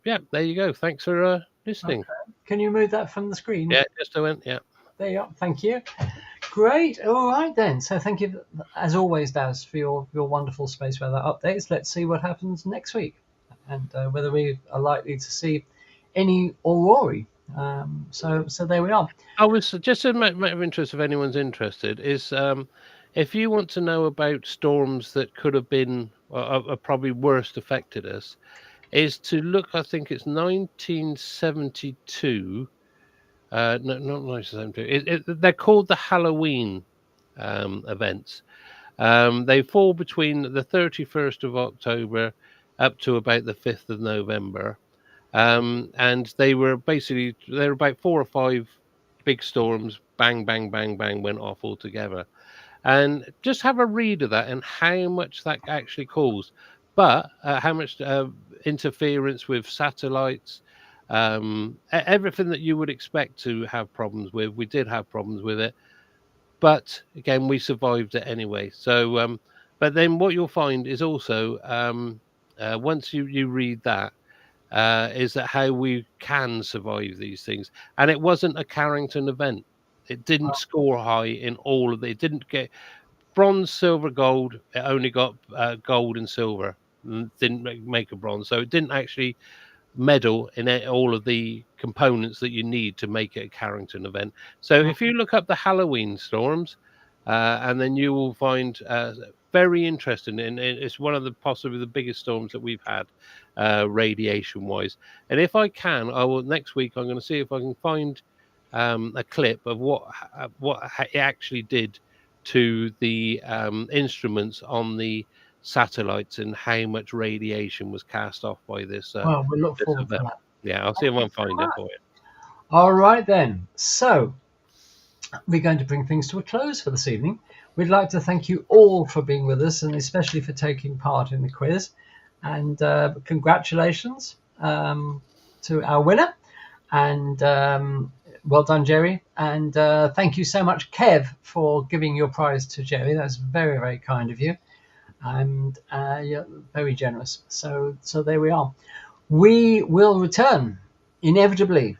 yeah, there you go. Thanks for listening. Okay. Can you move that from the screen? Yeah, just went. Yeah. There you are. Thank you. Great. All right then. So thank you, as always, Daz, for your wonderful space weather updates. Let's see what happens next week, and whether we are likely to see any aurorae. So there we are. I was just a matter of interest, if anyone's interested, is if you want to know about storms that could have been or probably worst affected us, is to look. I think it's 1972. No, not 1972. They're called the Halloween events. They fall between the 31st of October up to about the 5th of November. And they were about 4 or 5 big storms, bang, bang, bang, bang, went off altogether. and just have a read of that and how much that actually caused, but how much interference with satellites, everything that you would expect to have problems with. We did have problems with it, but again, we survived it anyway. So, but then what you'll find is also once you read that. Is that how we can survive these things? And it wasn't a Carrington event. It didn't score high in all of it. It didn't get bronze, silver, gold. It only got gold and silver. Didn't make a bronze. So it didn't actually medal in all of the components that you need to make it a Carrington event. So if you look up the Halloween storms, and then you will find very interesting, and it's one of the possibly the biggest storms that we've had radiation wise. And if I can, I will next week. I'm going to see if I can find a clip of what it actually did to the instruments on the satellites and how much radiation was cast off by this. Well, we look forward to that. Yeah, I'll see if I can find it for you. All right then. So we're going to bring things to a close for this evening. We'd like to thank you all for being with us, and especially for taking part in the quiz. And congratulations to our winner. And well done, Jerry. And thank you so much, Kev, for giving your prize to Jerry. That's very, very kind of you. And you're very generous. So there we are. We will return inevitably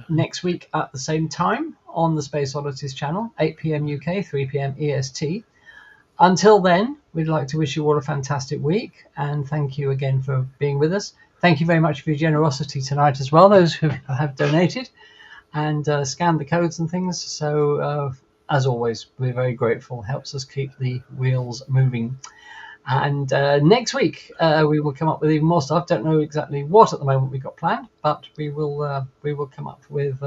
next week at the same time on the Space Oddities channel, 8 p.m. UK, 3 p.m. EST. Until then, we'd like to wish you all a fantastic week, and thank you again for being with us. Thank you very much for your generosity tonight as well, those who have donated and scanned the codes and things. So as always, we're very grateful. Helps us keep the wheels moving. And next week we will come up with even more stuff. Don't know exactly what at the moment we've got planned, but we will come up with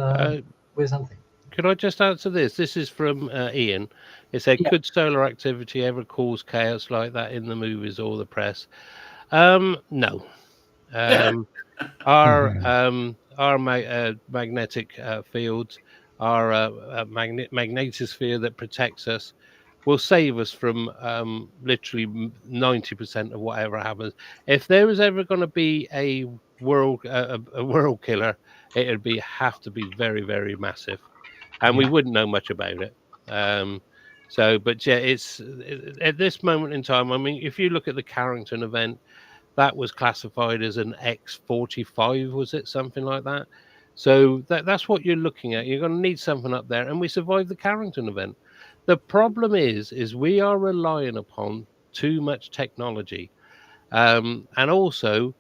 something. Could I just answer this? This is from Ian. It said, could solar activity ever cause chaos like that in the movies or the press? No. Our magnetic fields, our magnetosphere that protects us, will save us from literally 90% of whatever happens. If there was ever going to be a world killer, it would have to be very, very massive, and we wouldn't know much about it. But yeah, it's at this moment in time. I mean, if you look at the Carrington event, that was classified as an X-45, was it something like that? So that's what you're looking at. You're going to need something up there, and we survived the Carrington event. The problem is we are relying upon too much technology, and also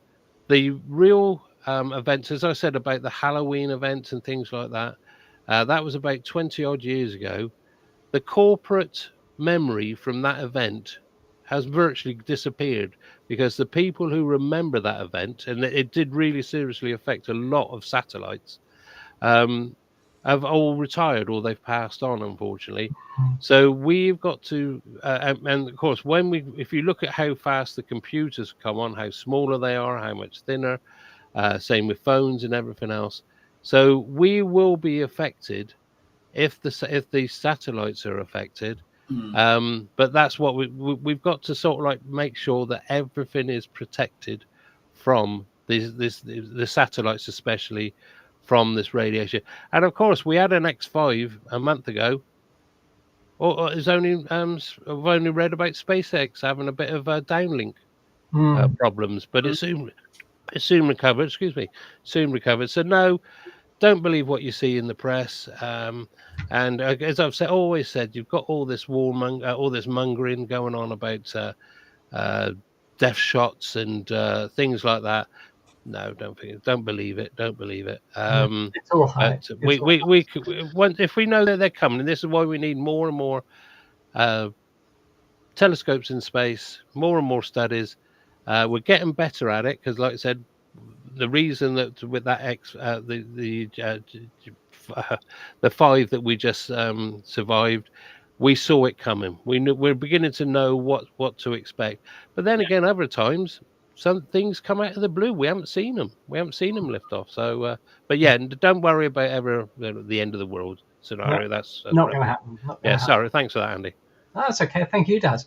the real events, as I said about the Halloween events and things like that. That was about 20 odd years ago. The corporate memory from that event has virtually disappeared, because the people who remember that event, and it did really seriously affect a lot of satellites, have all retired or they've passed on, unfortunately. So we've got to, and of course, if you look at how fast the computers come on, how smaller they are, how much thinner, same with phones and everything else. So we will be affected if the satellites are affected. But that's what we've got to sort of like make sure that everything is protected from the satellites, especially from this radiation. And of course, we had an X5 a month ago. I've only read about SpaceX having a bit of downlink problems, but it soon recovered. Soon recovered. So no, don't believe what you see in the press. And as I've always said, you've got all this all this mongering going on about death shots and things like that. No, don't believe it. Don't believe it. It's all hype. If we know that they're coming, and this is why we need more and more telescopes in space, more and more studies. We're getting better at it because, like I said, the reason that with that the 5 that we just survived, we saw it coming. We're beginning to know what to expect. But then again, other times, some things come out of the blue. We haven't seen them. Lift off. So, but yeah, don't worry about ever the end of the world scenario. No, that's not going to happen. Sorry. Thanks for that, Andy. That's okay. Thank you, Daz.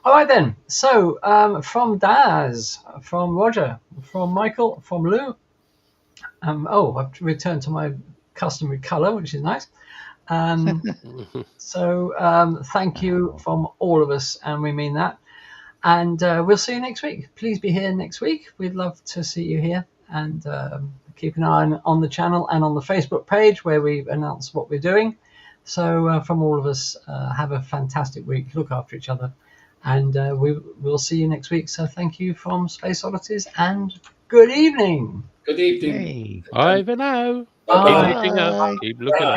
All right then. So from Daz, from Roger, from Michael, from Lou. I've returned to my customary colour, which is nice. So thank you from all of us, and we mean that. And we'll see you next week. Please be here next week. We'd love to see you here. And keep an eye on the channel and on the Facebook page where we announce what we're doing. So from all of us, have a fantastic week. Look after each other. And we'll see you next week. So thank you from Space Oddities and good evening. Good evening. Hey. Bye for now. Bye. Keep looking up. Keep looking up.